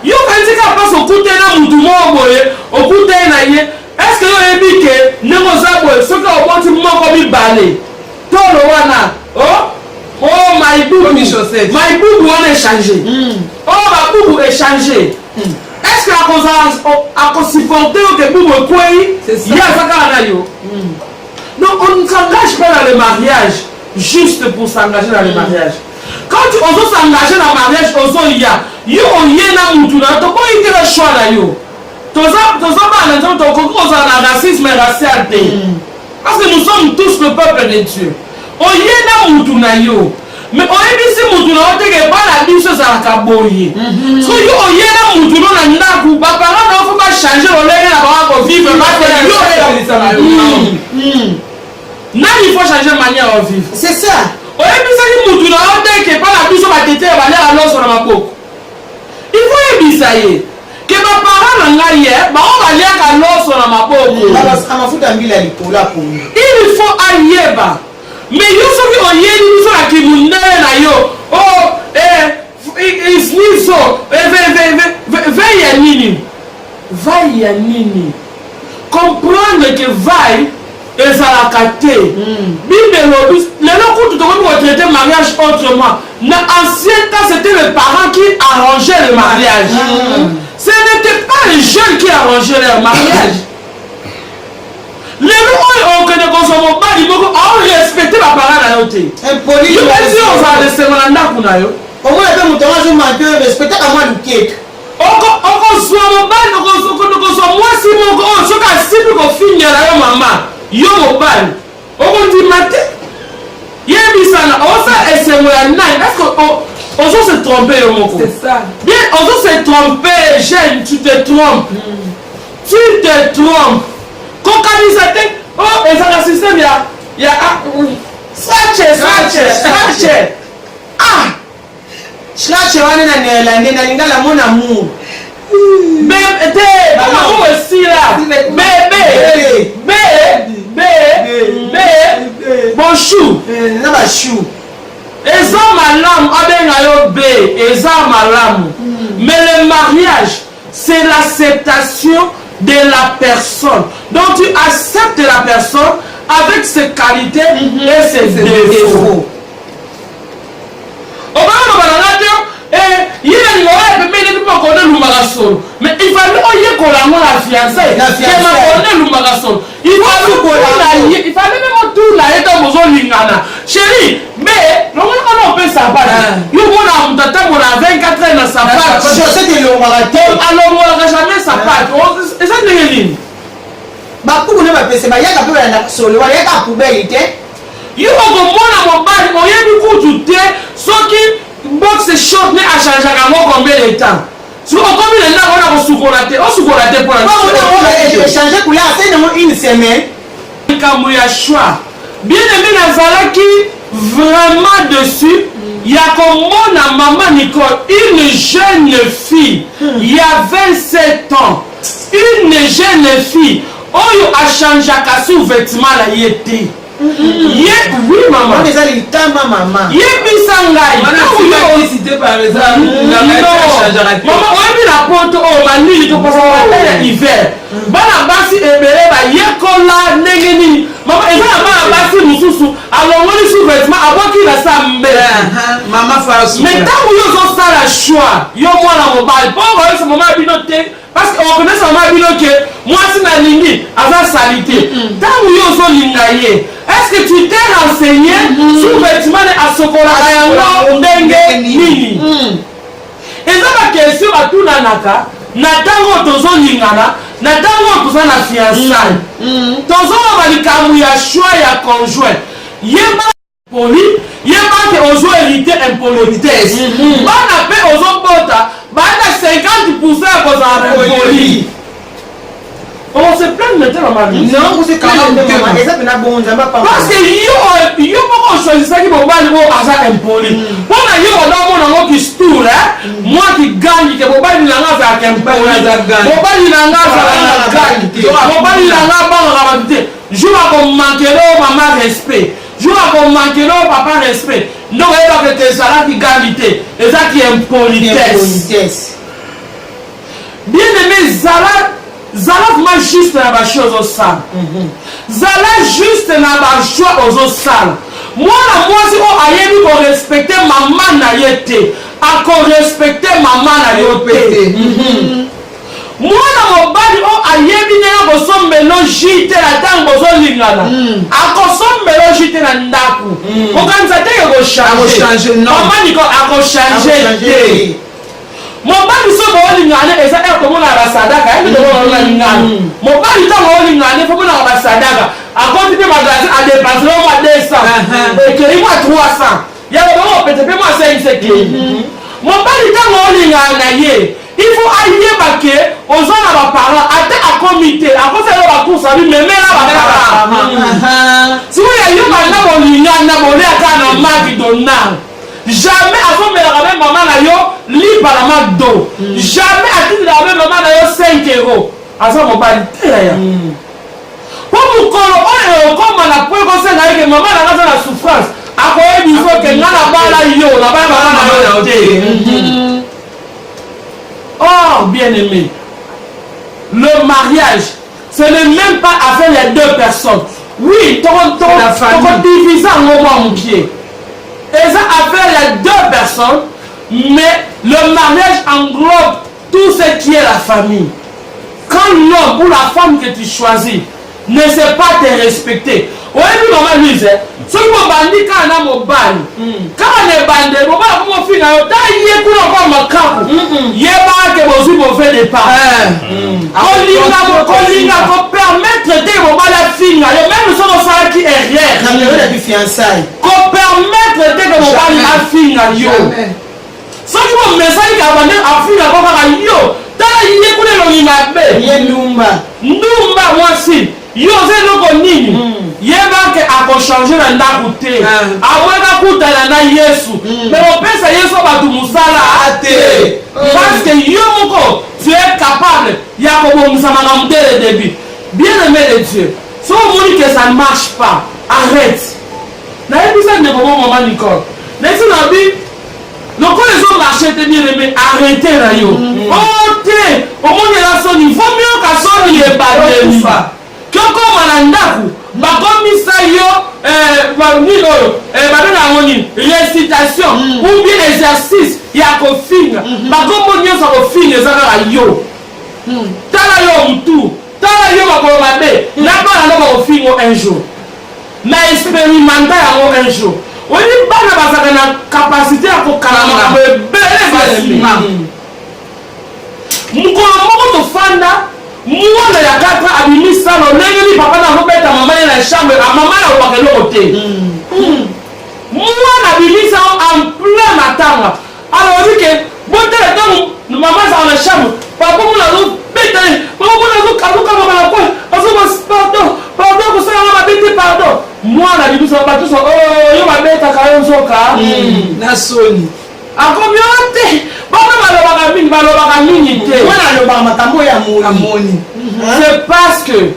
Yo kanzi ka passe au côté na mutu mo boye, au côté na ye, est-ce que yo ebi ke nengo za boye, soka au bonti moko mi balé. Tolo wana, oh my boubou, my boubou on est changé. Oh ma boubou est changé. Est-ce que à supporter que boubou est quoi? Il y a ça quand yo. Donc on ne s'engage pas dans le mariage juste pour s'engager dans le mariage. Quand on veut s'engager dans le mariage, on y a yo na mutu na to ko ite le choix na yo. Toza ba na to ko ko za na racisme racial te. Parce que nous sommes tous le peuple de Dieu. On na mutu na yo. Mais on est ici mutu na ote ke pas la biso za ka boye. So yo na mutu na ndaku ba parents na faut pas changer o lele na ba ko vivre parce que yo il faut changer manière de vivre. C'est ça. On est ici mutu na ote ke pas la biso ba tete ba le alors sur ma boko. Il faut ebisaye que ma parents na ngai ba o ba le ka loso na maboko. Amafuta mbila likola po. Il faut ayeba. Mais yo soki oyeli biso na kimundele na yo isniso vai ya nini comprendre que vai ezalaka te bible elobi lelo kutu tokomi kotraite mariage autrement na ancien temps c'était les parents qui arrangeaient le mariage ce n'était pas les jeunes qui arrangeaient leur mariage. Les gens qui ne consomment pas, ils vont respecter ma parole à l'autre. Impoli. Je pense que on va laisser mon anda pour nous. Comment est-ce que mon temps je m'entends respecter à moi le pied? On consomme mon bal, on consomme moi si mon gros, je suis si peu qu'on finit là maman. Yo mon bal. On dit matin. Il y a mis ça là. On sait et c'est moi là. Est-ce qu'on se tromper mon gros? C'est ça. Bien, on se tromper, jeune, tu te trompes. Tu te trompes. Kokanisateur, oh, et ça le système, il y a scratch. Ah! Scratch, on est dans mon amour. Bébé, maman aussi là. Bébé. Bon chou. Non, ma chou. Eza malam, abengayo B, eza malam. Mais le mariage, c'est l'acceptation de la personne. Donc tu acceptes la personne avec ses qualités et ses défauts. Mais il fallait la fiançailles. Il fallait même tout la chérie, mais on peut savoir. Il y a 24 ans dans sa part. Alors on n'a jamais sa part. Et ça n'est rien. Bakulu ne bapese ba yaka pe na solo wa yaka poubelle te yo ko mona mobali o yebi kutu te soki box short ne a changer ka mo combien de temps so o komi le na ona ko sukola te pour la on changer couleur c'est dans une semaine kambo ya choix bien aimé na zalaki vraiment dessus Il y a comme mon maman Nicole, une jeune fille, il y a 27 ans, une jeune fille, oyo a changé sous vêtement la yété. Oui maman. On est allé tama maman. Yebisangai. Cité par exemple. Maman, on a vu la porte au manu, tu passes à l'hiver. Bana basi ebele ba yekola nengeni. Maman, et ça maman basi mususu. Alors on est sous vêtement avant qu'il a ça mbele. Maman fera sous. Mais tant que yo zo ça la choix, yo moi la mobile. Pour ce moment binoté parce qu'on connaît ça maman binoté. Moi si na lingi asa salité. Tant que yo zo lingaye. Est-ce que tu t'es renseigné sur le vêtement à Sokola Kayango Ndenge Nini? Et ça ma question à tout nanaka. Natango tozo lingana, natango tozo na fiançailles. Tozo malikamu ya choix ya conjoint. Yeba poli, yeba que ozo hérité impolitesse. Bana pe ozo bota, bana 50% à cause de poli. On se plaint maintenant la mamie. Non, vous êtes quand même maman. Et ça peut bon, ça va pas. Parce que yo pas choisi ça qui m'a pas le hasard impoli. Pour la yo on a mon qui stour moi qui gagne que mon pas il n'a pas qu'un peu. Mon pas il n'a pas gagne. Mon pas il n'a pas rabité. Je vais comme manquer maman respect. Je vais comme manquer papa respect. Non, il va que ça là qui gagne et ça qui est impolitesse. Bien aimé Zala ma juste na ba chose au sale. Zala juste na ba choix aux sale. Moi si on ayebi ko respecter maman na yete, a ko respecter maman na yote. Moi mon bali on ayebi na ko so mélange te la tango zo lingana. A ko so mélange te na ndaku. Ko kanza te ko changer. Maman ni ko a ko changer. Mon bali so bo lingane eza e ko mona ba sadaka e ko mona lingane mon bali ta bo lingane fo mona ba sadaka a continuer magasin a dépenser moi 200 et que moi 300 ya ba peut-être moi 5 que mon bali ta bo lingane ye il faut aller baquer aux gens à ba parents à comité à cause de la course à lui mais là ba parents si vous y a yo ba na bo lingane na bo le ata na maki donna. Jamais avant la même maman na yo libre à la main d'eau. Jamais à titre la même maman na yo 5 euros. À ça mon bali ya. Pour vous comme on a point conseil avec maman na la souffrance. À quoi il faut que na la bala yo, la bala na yo. Oh bien aimé. Le mariage, ce n'est même pas affaire les deux personnes. Oui, ton divisé en moment pied. Et ça affaire les deux personnes, mais le mariage englobe tout ce qui est la famille. Quand l'homme ou la femme que tu choisis ne sait pas te respecter, oui, maman Lise, ce qui m'a bandit quand on a mon ban, quand on est bandé, on va mon fils, on va ma cape, il y a pas que vous fait des pas. On permettre de mon la fille, même si on fait qui est rien. Qu'on permettre de mon la fille, ce qui m'a message qui a vendu à fille, à yo, t'as y est Numba, moi si. Yo c'est le nini yeba ke ako changer na ndaku te aweka kutana na Yesu mais on pense à Yesu ba tu musala ate parce que yo moko tu es capable ya ko bomsama na mdele début bien aimé de Dieu si on dit que ça ne marche pas arrête na ebisa ne ko maman Nicole na si na bi le quand les autres marchent te bien aimé arrêtez là yo oh te au monde la son il faut mieux qu'à son il est pas Kyoko manandaku bakomisa yo nino badona ngoni récitation ou bien exercice ya kofinga bakombo nyonso kofinga ezaka yo tala yo mtu tala yo bakolo mabe na bana na kofinga un jour na expérimenter yango un jour oni bana bazaka na capacité ya kokalama bele basima mukolo moko tofanda mwana ya 4 ans abimisa no ndenge ni papa na robeta mama na chambre a mama na bakelo te mwana abimisa en plein matanga alors dit que bonne temps maman dans la chambre papa mwana no beta papa mwana no kaluka mama na kwa azo pardon ko ça na bete pardon mwana libiso batuso yo babetaka yo nzoka na soni akomi ote bana balobaka mingi te mwana alobaka makambo ya amoni. c'est parce que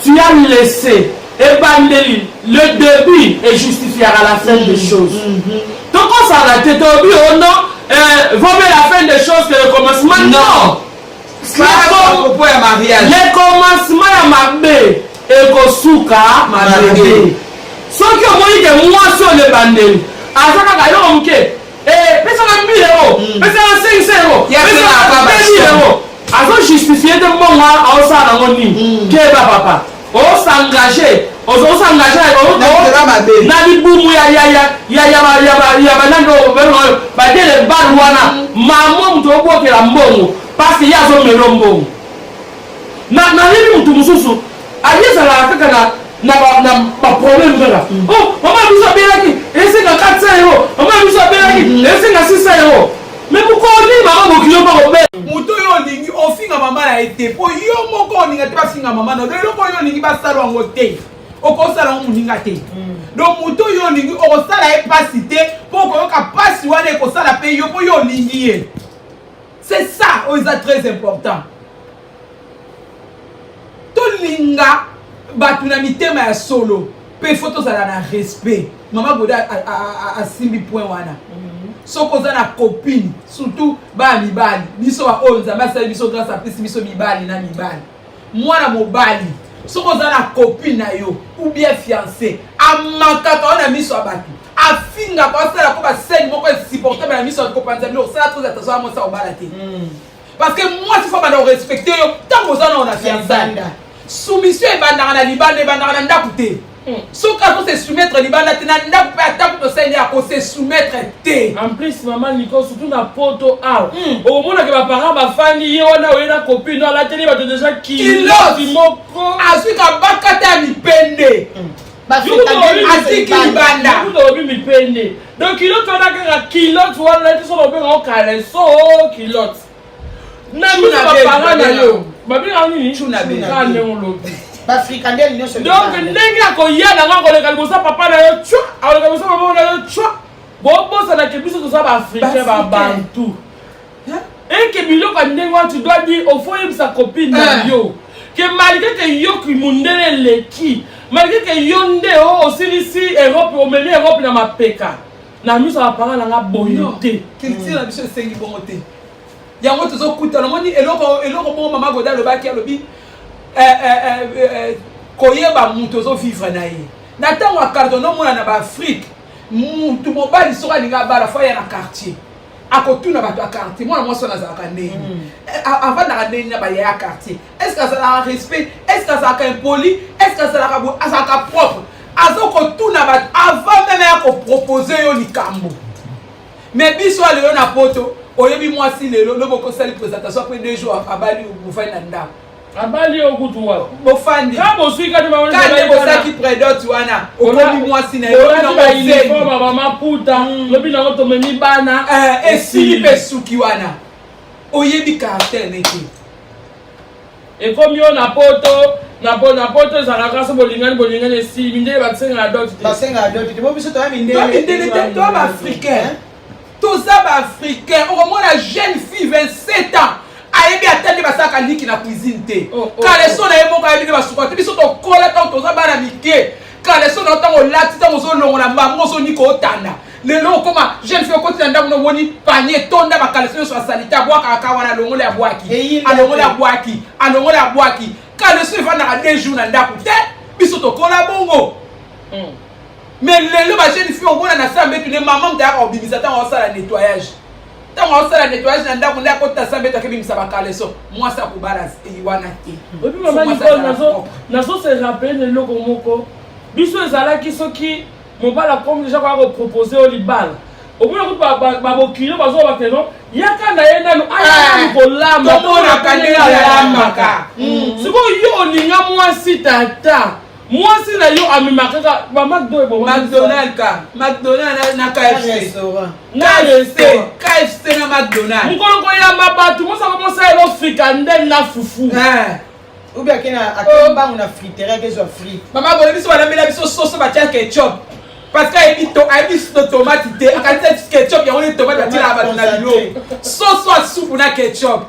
tu as laissé ebandeli le début et justifiera la fin des choses donc on s'en a tête au but oh non vaut mieux la fin des choses que le commencement non propos ya mariage le commencement ya mabe ekosuka mabe soki omoni ke mwasi oyo ebandeli aza kaka eloko moke pesaka 1000 €, pesaka 500 €, azojustifie te mbongo aosala nango nini keba papa osengage na libumu ya banando badele bal wana mamo moto obokela mbongo parce que ye azomela mbongo nayebi motu mosusu ayezalaka kaka na baproblème kaka mama biso abelaki esenga 400 €, mama biso abelaki esenga 600 €. mais mokoni mama mokili mpa kobela moto oyo olingi ofinga mama na ye te mpo yo moko olinga te bafinga mama na eloko oyo olingi basala yango te okosala yango moninga te donc moto oyo olingi okosala ye pasi te mpo okoyoka pasi wana ekosala mpe yo mpo yo olingi ye. C'est ça oyo eza très important. Tolinga bato na mitema ya solo mpe fo tozala na respect. Mama Goda asimbi point wana soki oza na copine surtout bana mibali biso baoyo nzambe asali biso grâce apesi biso mibali na mibali mwana mobali soki oza na copine na yo ou bien fiancé amakaka wana miso ya bato afingaka asalako baseni moko insupportable na miso ya kopanza bino osala très attention amosa obala te parce que mwasi fo banda korespecte yo ntango oza nao na fiançaille soumission ebandaka na libanda ebandaka na ndako te soki azo se soumettre libanda te na ndako mpe atako tosali ya kose soumettre te. En plus maman Nico surtout na poto awa okomonaka baparent bafandi ye wana oye na copine alateli bato deja kiloti moko azwika bakata ya mipende atiki libanda obi mipende donc kilote wana kaka kilote wana ti soki obengao kaleso kilote na miso baparent na yo babengao nini ka ndenge olobi donc ndenge akoya nanga akoleka liboso papa na yo twa akoleka liboso mama na yo twa bobosanake biso toza baafricain babantu eke biloko ya ndenge wana tu dois dire ofo oyebisa copine na yo ke malgré ke yoki mundele eleki malgré ke yo nde osilisi Europe omemi Europe na mapeka na miso ya baparent nanga boyo te culture na biso esengi bongo te yango tozokutana omoni eloko bongo mama Goda alobaki alobi koyeba mutu ozovivre na ye na ntango ya carton omona na baafrike mutu mobali soki alingi abala fo aya na quartier akotuna bato ya quartier mwana mwasi wana azalaka ndeni avandaka ndeni na baya ya quartier est ce que azalaka respect est ce que azalaka impoli est ce que azalaka propre azokotuna bato avant meme ya kopropose yo likambo mais biso alelo na poto oyebi mwasi lelo lobokosali présentation après 2 jours abali bofai na ndako abali okutu wa bofandi ka bosui kati kande bosaki prédote wana okomi mwasi na yo uniforme mama puta lobi nango tomemi bana esili mpe suki wana oyebi caractère nete ekomi yo na poto ezalaka so bolingani esili mindele basengaka dote te bo biso toya mindele te toya baafricain toza baafricain okomona jeune fille 27 ans ayebi atende basaka liki na cuisine te kaleso na ye moko ayebi nde basuka te biso tokola ntango toza bana mike kaleso na ntango olati ntango ozolongola mbambo ozonika otanda lelo okoma jeune fille okoti na ndako nomoni panier tonda bakaleso nyonso asalite abwakaka wana alongola ya bwaki kaleso evandaka 2 jours na ndako te biso tokola bongo mais lelo bajeune fille omona na sa mbetu ne mama mutayaka kobimisa ntango osala nettoyage ntango osala nettoyage na ndako nde akotita sa mbetu akebimisa bakaleso mwasi akobala wana te opi mama Nicole nazo se rappele eloko moko biso ezalaki soki mobala comme déjà kwa kopropose o libala omona kuti babokilo bazoba bakeno yaka na ye nanu ayanu kolamba tomonaka ndenge alambaka sikoyo yo olinga mwasi tata mwasi na yo amemaka ba McDonald's na KFC na McDonald's mkoloko ya mabatu mosaka mosala lo frikandel na fufu ou bien qu'il y a un friterie qui soit frite. Maman, vous avez dit que la sauce ketchup. Parce qu'il y a des tomates, il y a des ketchup, il y a des tomates qui sont dans l'eau. Sauce soit soupe ou ketchup.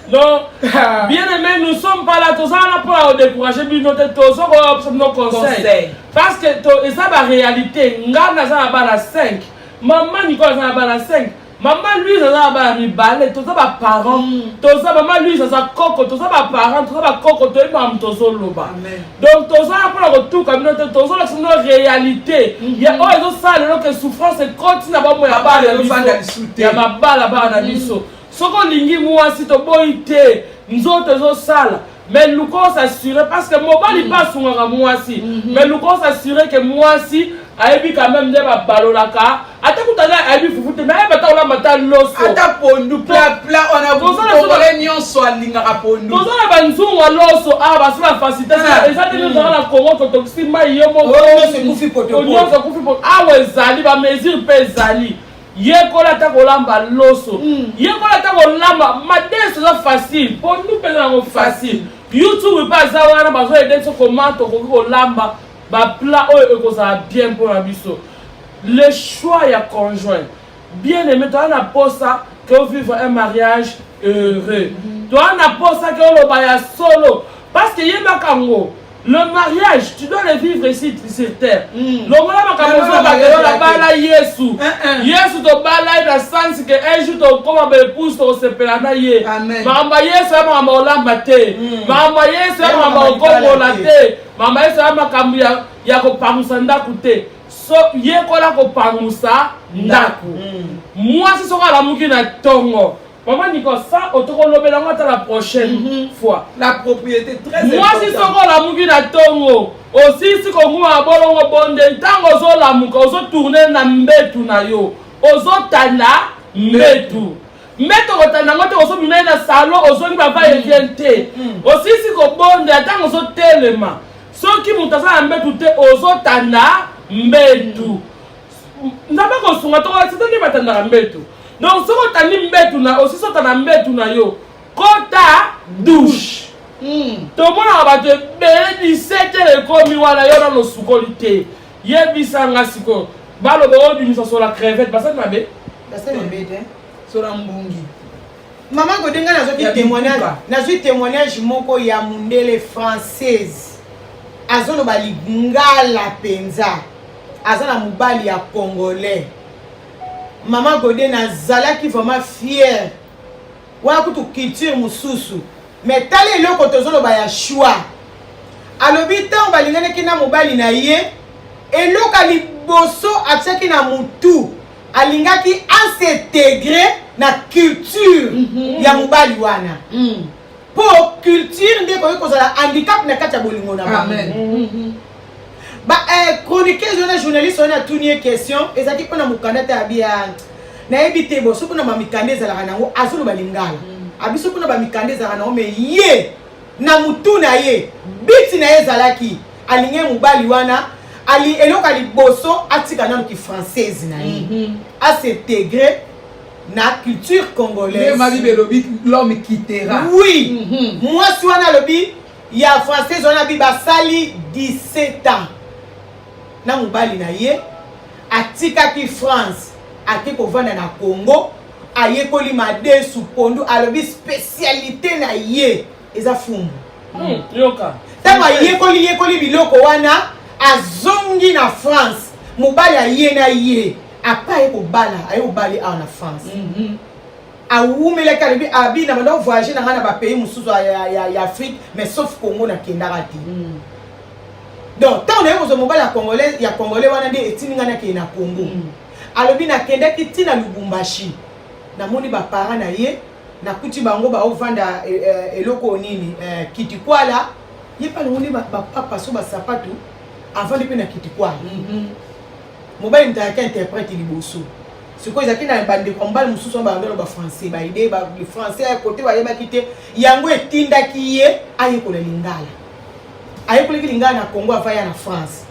Donc, bien aimé, nous ne sommes pas là, tous ensemble pour décourager nos conseils. Parce que ça, la réalité, nous avons la 5. Maman Nicole, nous avons la 5. Maman, lui, ça va ribaler, tout ça va parents, tout ça, maman, lui, ça va coco, tout ça va parents, tout ça va coco, tout ça va tout loba. Donc, tout ça, pour le retour, communauté, tout ça, c'est une réalité. Il y a ça, que souffrance, continue à avoir il y a ma balle là-bas dans l'issue. Ce qu'on dit, moi, si tu boité, nous autres, ça, mais nous devons s'assurer, parce que mon bal, il passe sur moi aussi, mais nous devons s'assurer que moi aussi, ayebi quand même de ba balolaka ata kutana ayebi fufuté mais bata ola mata loso ata pondu pla on a beaucoup nyonso alingaka pondu tozo na banzungu loso ba sala facilité ça te nous la Congo to sima yomo se kufi poto ezali ba mesure pe ezali yekola ta kolamba loso yekola ta kolamba madès c'est facile pondu pe na facile YouTube pas ça wana bazo aider so comment to kolamba ba plat bien pour la biso. Le choix est conjoint. Bien aimé, tu as un ça que vous vivez un mariage heureux. Tu as un ça que vous vivez solo. Parce que le mariage, tu dois le vivre ici sur terre. Le mariage, Yesu. Yesu to bala dans sens que un jour tu comme épouse to se pelana ye. Mama Yesu mama olamba te. Mama Yesu mama okomola te. Mama Yesu mama kambu ya kopangusa ndaku te. So yekola kopangusa ndaku. Moi c'est soka la muki na tongo. Maman Nico, ça, la prochaine fois. La propriété très importante. Moi, si c'est la mouki na tongo, aussi si on a bolongo bonde, tant ozo la mouka, ozo tourner na mbetu na yo, ozo tana mbetu. Mbetu otana ngote ozo bina na salon, ozo ni baba yente. Aussi si ko bonde, tant ozo telema. So ki mutasa na mbetu te, ozo tana mbetu. Naba ko sunga to, c'est ni batanda mbetu. Donc, si vous avez mbetu na aussi si vous avez mbetu na yo, kota douche. Tout le monde a dit 17h comme wala yo na no sukolite. Yebisa ngasiko. Balo bo du so la crevette, parce que mabe. Parce que mabe hein. Sur mbungi. Maman Godenga nazo témoignage moko ya mundele française. Azolo bali ngala penza. Azana mubali ya congolais. Maman Godé nazala qui vraiment fière. Wa kutu culture mususu. Mais tale loko tozolo ba ya choix. Alobi tan balingane kina mobali na ye. Eloka liboso atsaki na mutu. Alingaki s'intégrer na culture ya mobali wana. Pour culture ndeko kozala handicap na kati ya bolingo na ba. Amen. Chroniqueur journaliste on a tout une question et ça qui qu'on a mukandata abia na ebite bo soko na mamikande za la nango azulu balingala abiso kuna ba mikande za na me ye na mutu na ye biti na ye zalaki alinge mubali wana ali eloka liboso atika na ki française na ye a s'intégrer na culture congolaise. L'homme quittera. Oui. Moi si wana lobi ya française on a bi basali 17 ans. Na mubali na ye atika ki France ati ko vanda na Congo aye ko li madesu pondu alobi spécialité na ye eza fumbu yoka tama ye ko li biloko wana azongi na France mubali aye na ye apa ye ko bala aye ko bali na France awumele kalibi abi na bando voyager na ngana ba pays mususu ya Afrique mais sauf Congo na kendara ti. Donc, tant que vous avez Congolais, il y a Congolais qui sont na Congo. Alors, il y a des gens qui sont Lubumbashi. Na moni ba parents na ye, na kuti bango ba ovanda eloko nini kitikwala. Ye pa moni ba papa so ba sapato avant de na kitikwala. Mobile mtaka interprète liboso. Ce que ezaki na bande combat mususu ba ngelo ba français ba idée ba français à côté ba yeba kité yango etinda ki ye aye ko lingala. Aye ko lingala na Congo afaya na France.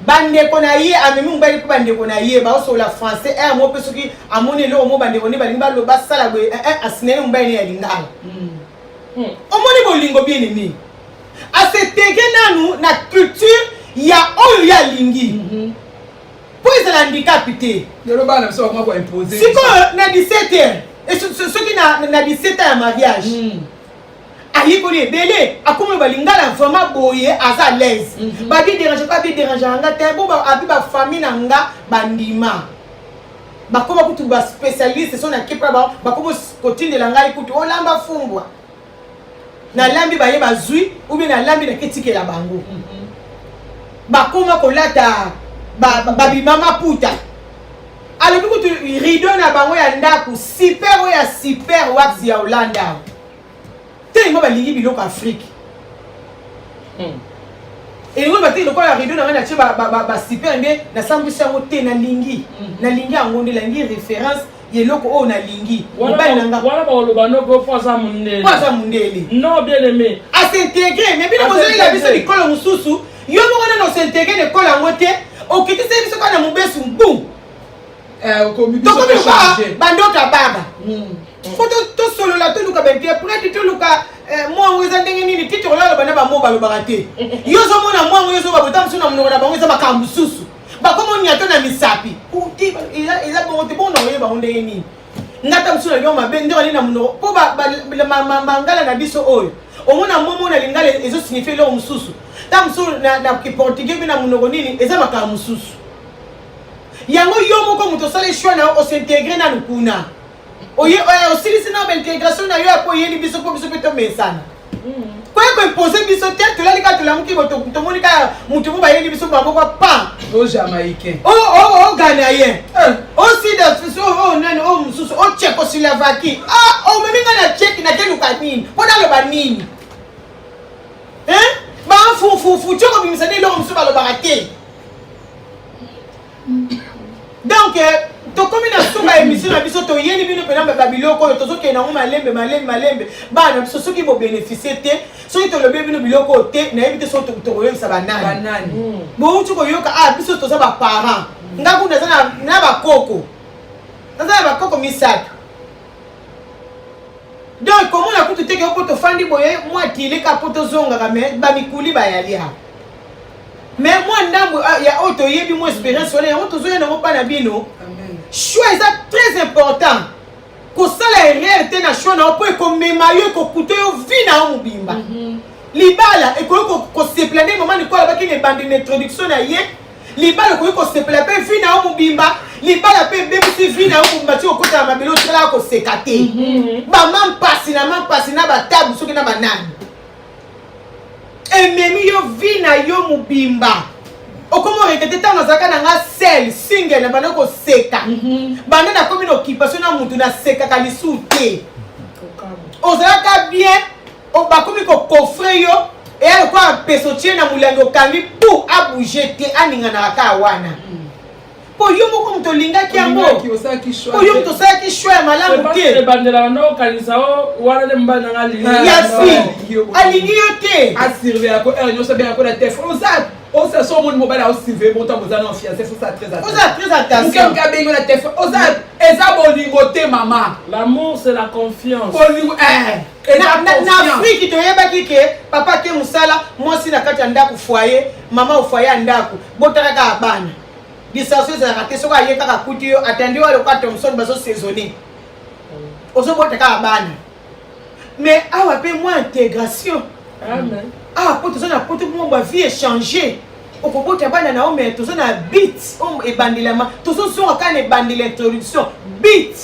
Bande ko na ye amemi mbali ko bande ko na ye ba so la français e mo peso ki amoni lo mo bande ko ni balimba lo ba sala bo asinene mbali ya lingala. omoni bolingo bien aimé asetege nanu na culture ya oyo ya lingi po ezala handicap te lelo bana biso bakoma koimpose sikoyo na 17h soki na 17h ya mariage ayekoli ebele akomi balingala vraiment boye aza l'aise babi dérange nga te bo abi bafamille na nga bandima bakoma kutu baspécialiste so na kepa bakoma kotindela ngai kutu olamba fumbwa nalambi baye bazwi ou bien nalambi naketikela bango bakoma kolata babima maputa alobi kutu rideau na bango ya ndako super oyo ya super wax ya Hollanda tellement balingi biloko Afrique elingo bateki lokola rideau na ngana tie ba super nde nasambwisi yango te nalingi yango nde nalingi référence yeloko oyo nalingi mobali nanga wala baoloba noko po aza mundele non bien aimé asintegre mais bino bozolila biso likolo mosusu yo moko nano osintegre lekolo yango te okitisa biso kaka na mobesu mbu tokomi kwa bandoka baba fo tosolola toluka bainterprète toluka mwango eza ndenge nini titre olala bana bamo balobaka te yo ozomona mwango yo ozoba bota mosusu na monoko na bango eza makambo mosusu bakoma onyato na misapi eza bongo te bongo nakoyeba bango ndenge nini ngata mosusu na lio mabe nde wali na monoko mpo mangala na biso oyo omona momo na lingala ezosignifie eloko mosusu ta mosusu na kiportugais mpe na monoko nini eza makambo mosusu yango yo moko moto osala choix na yo osintegre nanu kuna osilisi na baintégration na yo apo oyeli biso mpo biso mpe tomesana koye koimpose biso te tolali kaka tolamuki tomoni kaka motu mo bayeli biso maboko pa jamaïcain ghanéen osida nani oyo mosusu otchekoslovaquie omemi nga na tcheki nakeluka nini mpo naloba nini bafufufu tioko bimisa nde eloko mosusu balobaka te donc tokomi na suka émission na biso toyeli bino mpena babiloko oyo tozokende nango malembe bana biso soki bobénéficie te soki tolobi bino biloko oyo te nayebi te soki tokoyebisa banani bouti koyoka biso toza baparent ngaku naza na bakoko misato donc komona kutu teke mpo tofandi boye mwa tilika mpo tozongaka me bamikuli bayali awa mais mwa ndambo ya oyo toyebi mwa expérience wana yango tozoya nango mpa na bino choix eza très important kosala erreur te na choix na yo mpo ekomema yo ekokuta yo vi na yo mobimba libala ekoki kosepela nde mama nikola baki na ebandi na introduction na ye libala ekoki kosepela mpe vi na yo mobimba libala mpe ebebisi vi na yo mobimba ti okotala mabele otalaka koseka te bamampasi na batabu soki na banani ememi yo vi na yo mobimba okomo rekete ntango nazalaka na nga sel single na banda koseka banda nakomi na occupation na mutu nasekaka lisu te ozalaka bien bakomi kokofre yo eya lokwa peso tie na molangi okangi pu abouge te aninganaka kaka wana po yo moko moto olingaki yango po yo moto osalaki choix ya malamu te ebandelaka nde okanisa wana nde mobali nanga alingi yo te asurveillako ere nyonso abengako na telefone oza so omoni mobali aosurveille bonto boza na fiancé fosa très attention moke abengi na telefone eza bolingo te mama l'amour c'est la confiance bolingo na afrique toyebaki ke papa ke mosala mwasi na kati ya ndako foyer mama ofoyer ya ndako botalaka bana distraction ezalaka te soki aye kaka kuti yo atandi oyo lokola thomson bazosaisonne ozobota kaka bana mais awa mpe mwa intégration po toza na poto mwa bavie échange okobota bana na yo mais toza na bit oyo ebandelama tozozonga kaka na ebandela introduction bit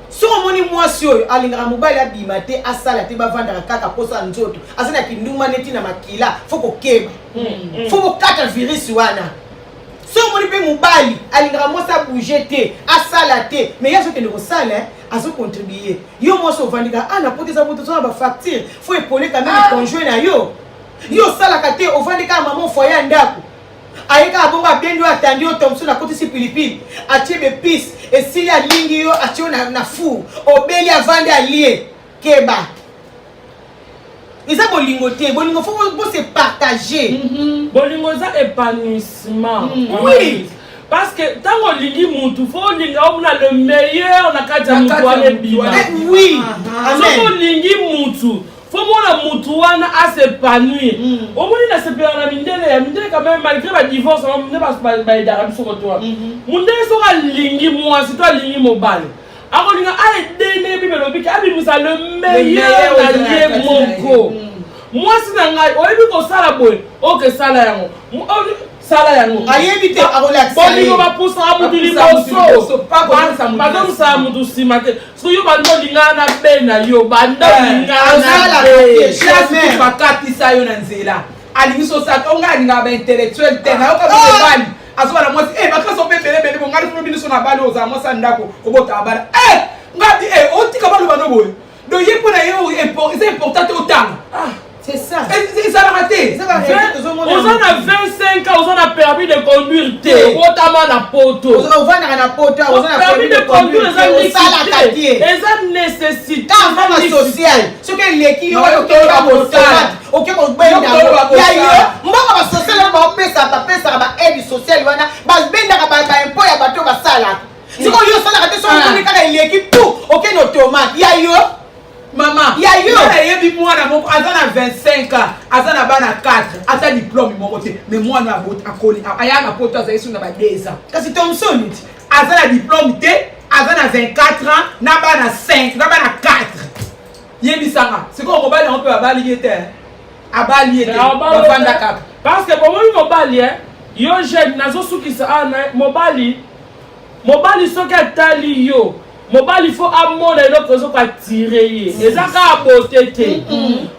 soki omoni mwasi oyo alingaka mobali abima te asala te bavandaka kaka posa nzoto aza na kinduma neti na makila fo kokeba fo kokata virus wana so omoni mpe mobali alingaka mwasi abouge te asala te mais ye azokende kosala azocontribue yo mwasi ovandika napoteza moto tozona bafacture fo epoleka meme conjoint na yo osalaka te ovandika mama ofoye ya ndako ayeka abongo abendi oyo atandi yo to mosusu akotisi pilipili atie bepise esili alingi yo atie yo na four obeli avandi alie keba eza bolingo te bolingo fo bose partager bolingo eza épanouissement oui parce que tant on lingi mutu faut linga on a le meilleur na kati ya mutu wana bima oui so lingi mutu faut mona mutu wana a s'épanouir au moins na se perdre na mindele quand même malgré la divorce on ne pas aider biso ko toi mundele so ka lingi moi si toi lingi mobile ako linga a aider bibe lobiki abi musa le meilleur allié moko moi si na ngai oyebi ko sala boy OK sala yango sala yango ayebite akolax bolingo bapusa mutu liboso pardon sa mutu simate so yo bando lingana bena yo bando lingana jamais bakatisa yo na nzela alingiso saka onga linga ba intellectuel tena yo ka bali azoba moi bakaso pepele bele bonga liso biniso na bali oza moi sa ndako obota bala ngati otika balo bano boy do yepona yo c'est important autant c'est ça. Ça l'a raté. On en a 25 ans, on a permis de conduire. Notamment la poteau. On a permis de conduire les nécessité. Quand on va social, ce que les qui ont OK on benda. Ya yo, mbaka ba social ba pesa ba aide sociale wana, ba benda ba impôt ya bato ba sala. Siko yo sala raté so on kaka les qui tout OK no tomate. Ya yo maman, il y a eu un moi à 25 ans, à bana 4, à sa diplôme mon côté, mais moi na vote à coller, à y a ma pote à sur na 2 ans. Parce que Thomson à sa diplôme té, à 24 ans, na bana 5, na bana 4. Yebi sanga, c'est quoi on va on peut abalier terre. Abalier terre. Parce que pour moi mobali yo jeune nazo suki sa mobali soka tali yo. Mobali faut amona eloko zo ka tirer ezaka beauté te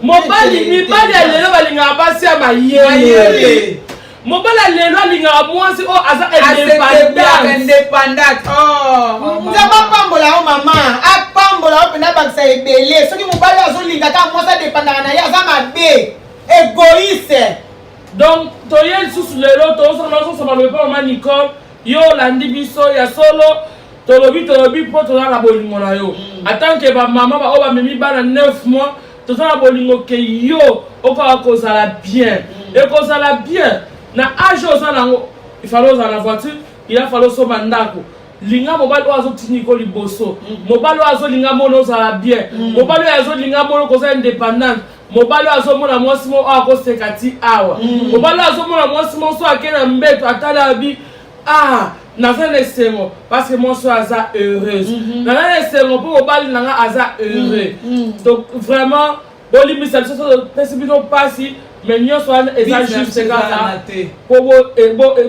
mobali mibali lelo balinga basi ya mayele mobali lelo linga mwasi o aza indépendant nzaba pambola o mama apambola o pena bakisa ebele soki mobali azolinga ka mwasi adépendant na ye aza mabe égoïste donc toye susu lelo tozo ba le pas Nicole yo landi biso ya solo tolobi po toza na bolingo na yo attends que ba maman ba o ba memi bana 9 mois toza na bolingo ke yo okaka kozala bien et kozala bien na âge oza nango il fallait oza na voiture il a fallu so mandako linga mobali o azotini ko liboso mobali o azolinga mono ozala bien mobali o azolinga mono koza indépendant mobali o azomona mwasi mo o akoseka ti awa mobali o azomona mwasi mo so akena mbeto atala bi Naza laissez-moi parce que moi je suis heureuse. Naza laissez-moi pour bali nanga aza heureux. Donc vraiment boli misal so possible pas si mais nous sommes juste c'est là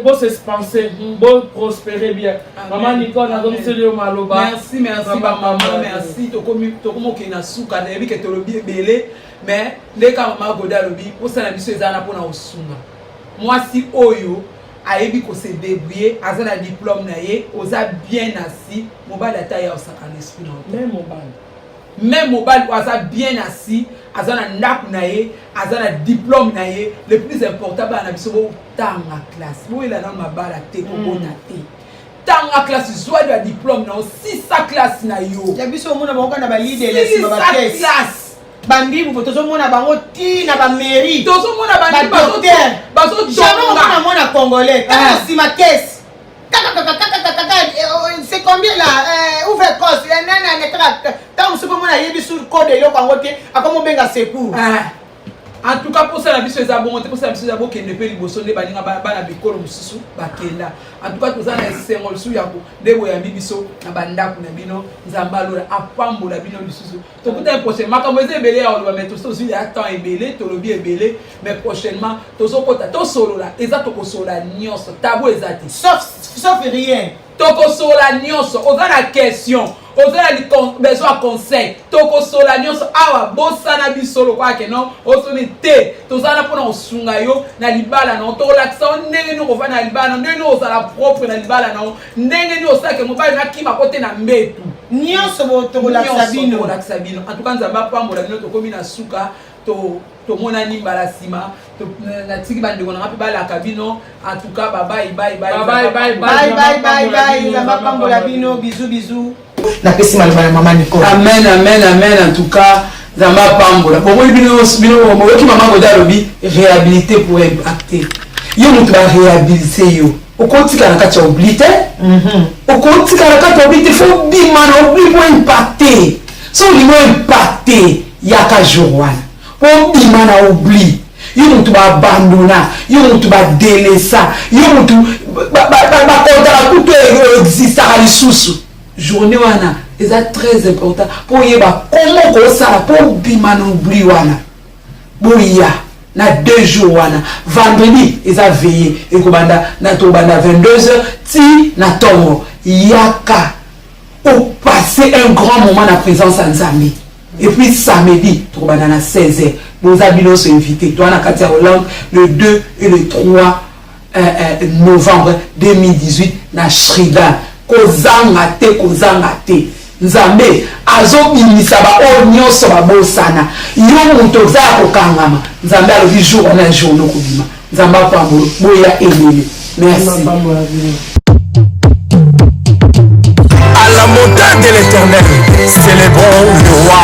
pour se penser pour prospérer bien. Maman Nicole na donc c'est le maloba. Merci maman merci to comme ki na suka na ebi ke to lobi belé mais dès ka maman goda lobi pour ça na biso ezana pour na osunga. Moi si oyo ayebi ko se débrouiller azana diplôme na ye oza bien assis mobile ata ya osaka l'esprit na même mobile oza bien assis azana ndako na ye azana diplôme na ye le plus important ba na biso bo tanga classe bo ila na mabala te ko bona te tanga classe soit de diplôme na aussi sa classe na yo ya biso mona ba okana ba leader les ma ba classe bandi bu tozo mona bango ti na ba mairie tozo mona bandi bazo jamais on mona congolais quand si ma caisse c'est combien là ouvre cause nana ne tract tant on mona yebi sur code yo bango te akomo benga secours en tout cas pour ça la biso ezabongo te pour ça la biso ezabo kende pe liboso nde baninga bana bikolo mususu bakenda en tout cas toza na esengol su yako ndebo ya biso na bandako na bino nzamba lola apambola bino lisusu tokuta prochainement makambo ezebele ya oloba mais toso aussi ya temps ebele tolobi ebele mais prochainement tozokota tosolola eza tokosola nyonso tabo ezate sauf rien tokosola nyonso oza na question oza na besoin conseil tokosola nyonso awa bosana bisolo kwake non osoni te tozana pona osunga yo na libala na tolakisa ndenge ni kova na libala ndenge ni osala propre na libala na ndenge ni osake mobali na kima kote na mbetu nyonso tokolakisa bino en tout cas nzamba pambola bino tokomi na suka to mona ni mbala sima to na tiki bandeko na mapi bala kabino en tout cas bye nzamba pambola bino bisous na pesi malba na maman Nicole amen en tout cas nzamba pambola bon bino moyoki maman goda lobi réhabiliter pour acter yo mutu ba réhabiliter yo okotika na kati ya oubli te okotika na kati ya oubli te fo bima na oubli po impacte so olingo impacte yaka jour wana po bima na oubli yo mutu babandona yo mutu badelesa yo mutu bakontaka kutu existaka lisusu journée wana eza très important po yeba komo kosala po bima na oubli wana boya na 2 jours wana vendredi eza veillé ekobanda na tobanda 22h ti na tongo yaka pour passer un grand moment na présence en Nzambe et puis samedi tobanda na 16h nous abino se invité toi na kati ya Hollande le 2 et le 3 novembre 2018 na Shrida kozanga te Nzambe azobimisa ba o nyonso babosana yo muto za kokangama Nzambe alobi jour na jour no kobima Nzambe apambo boya elele merci à la montagne de l'Éternel célébrons le roi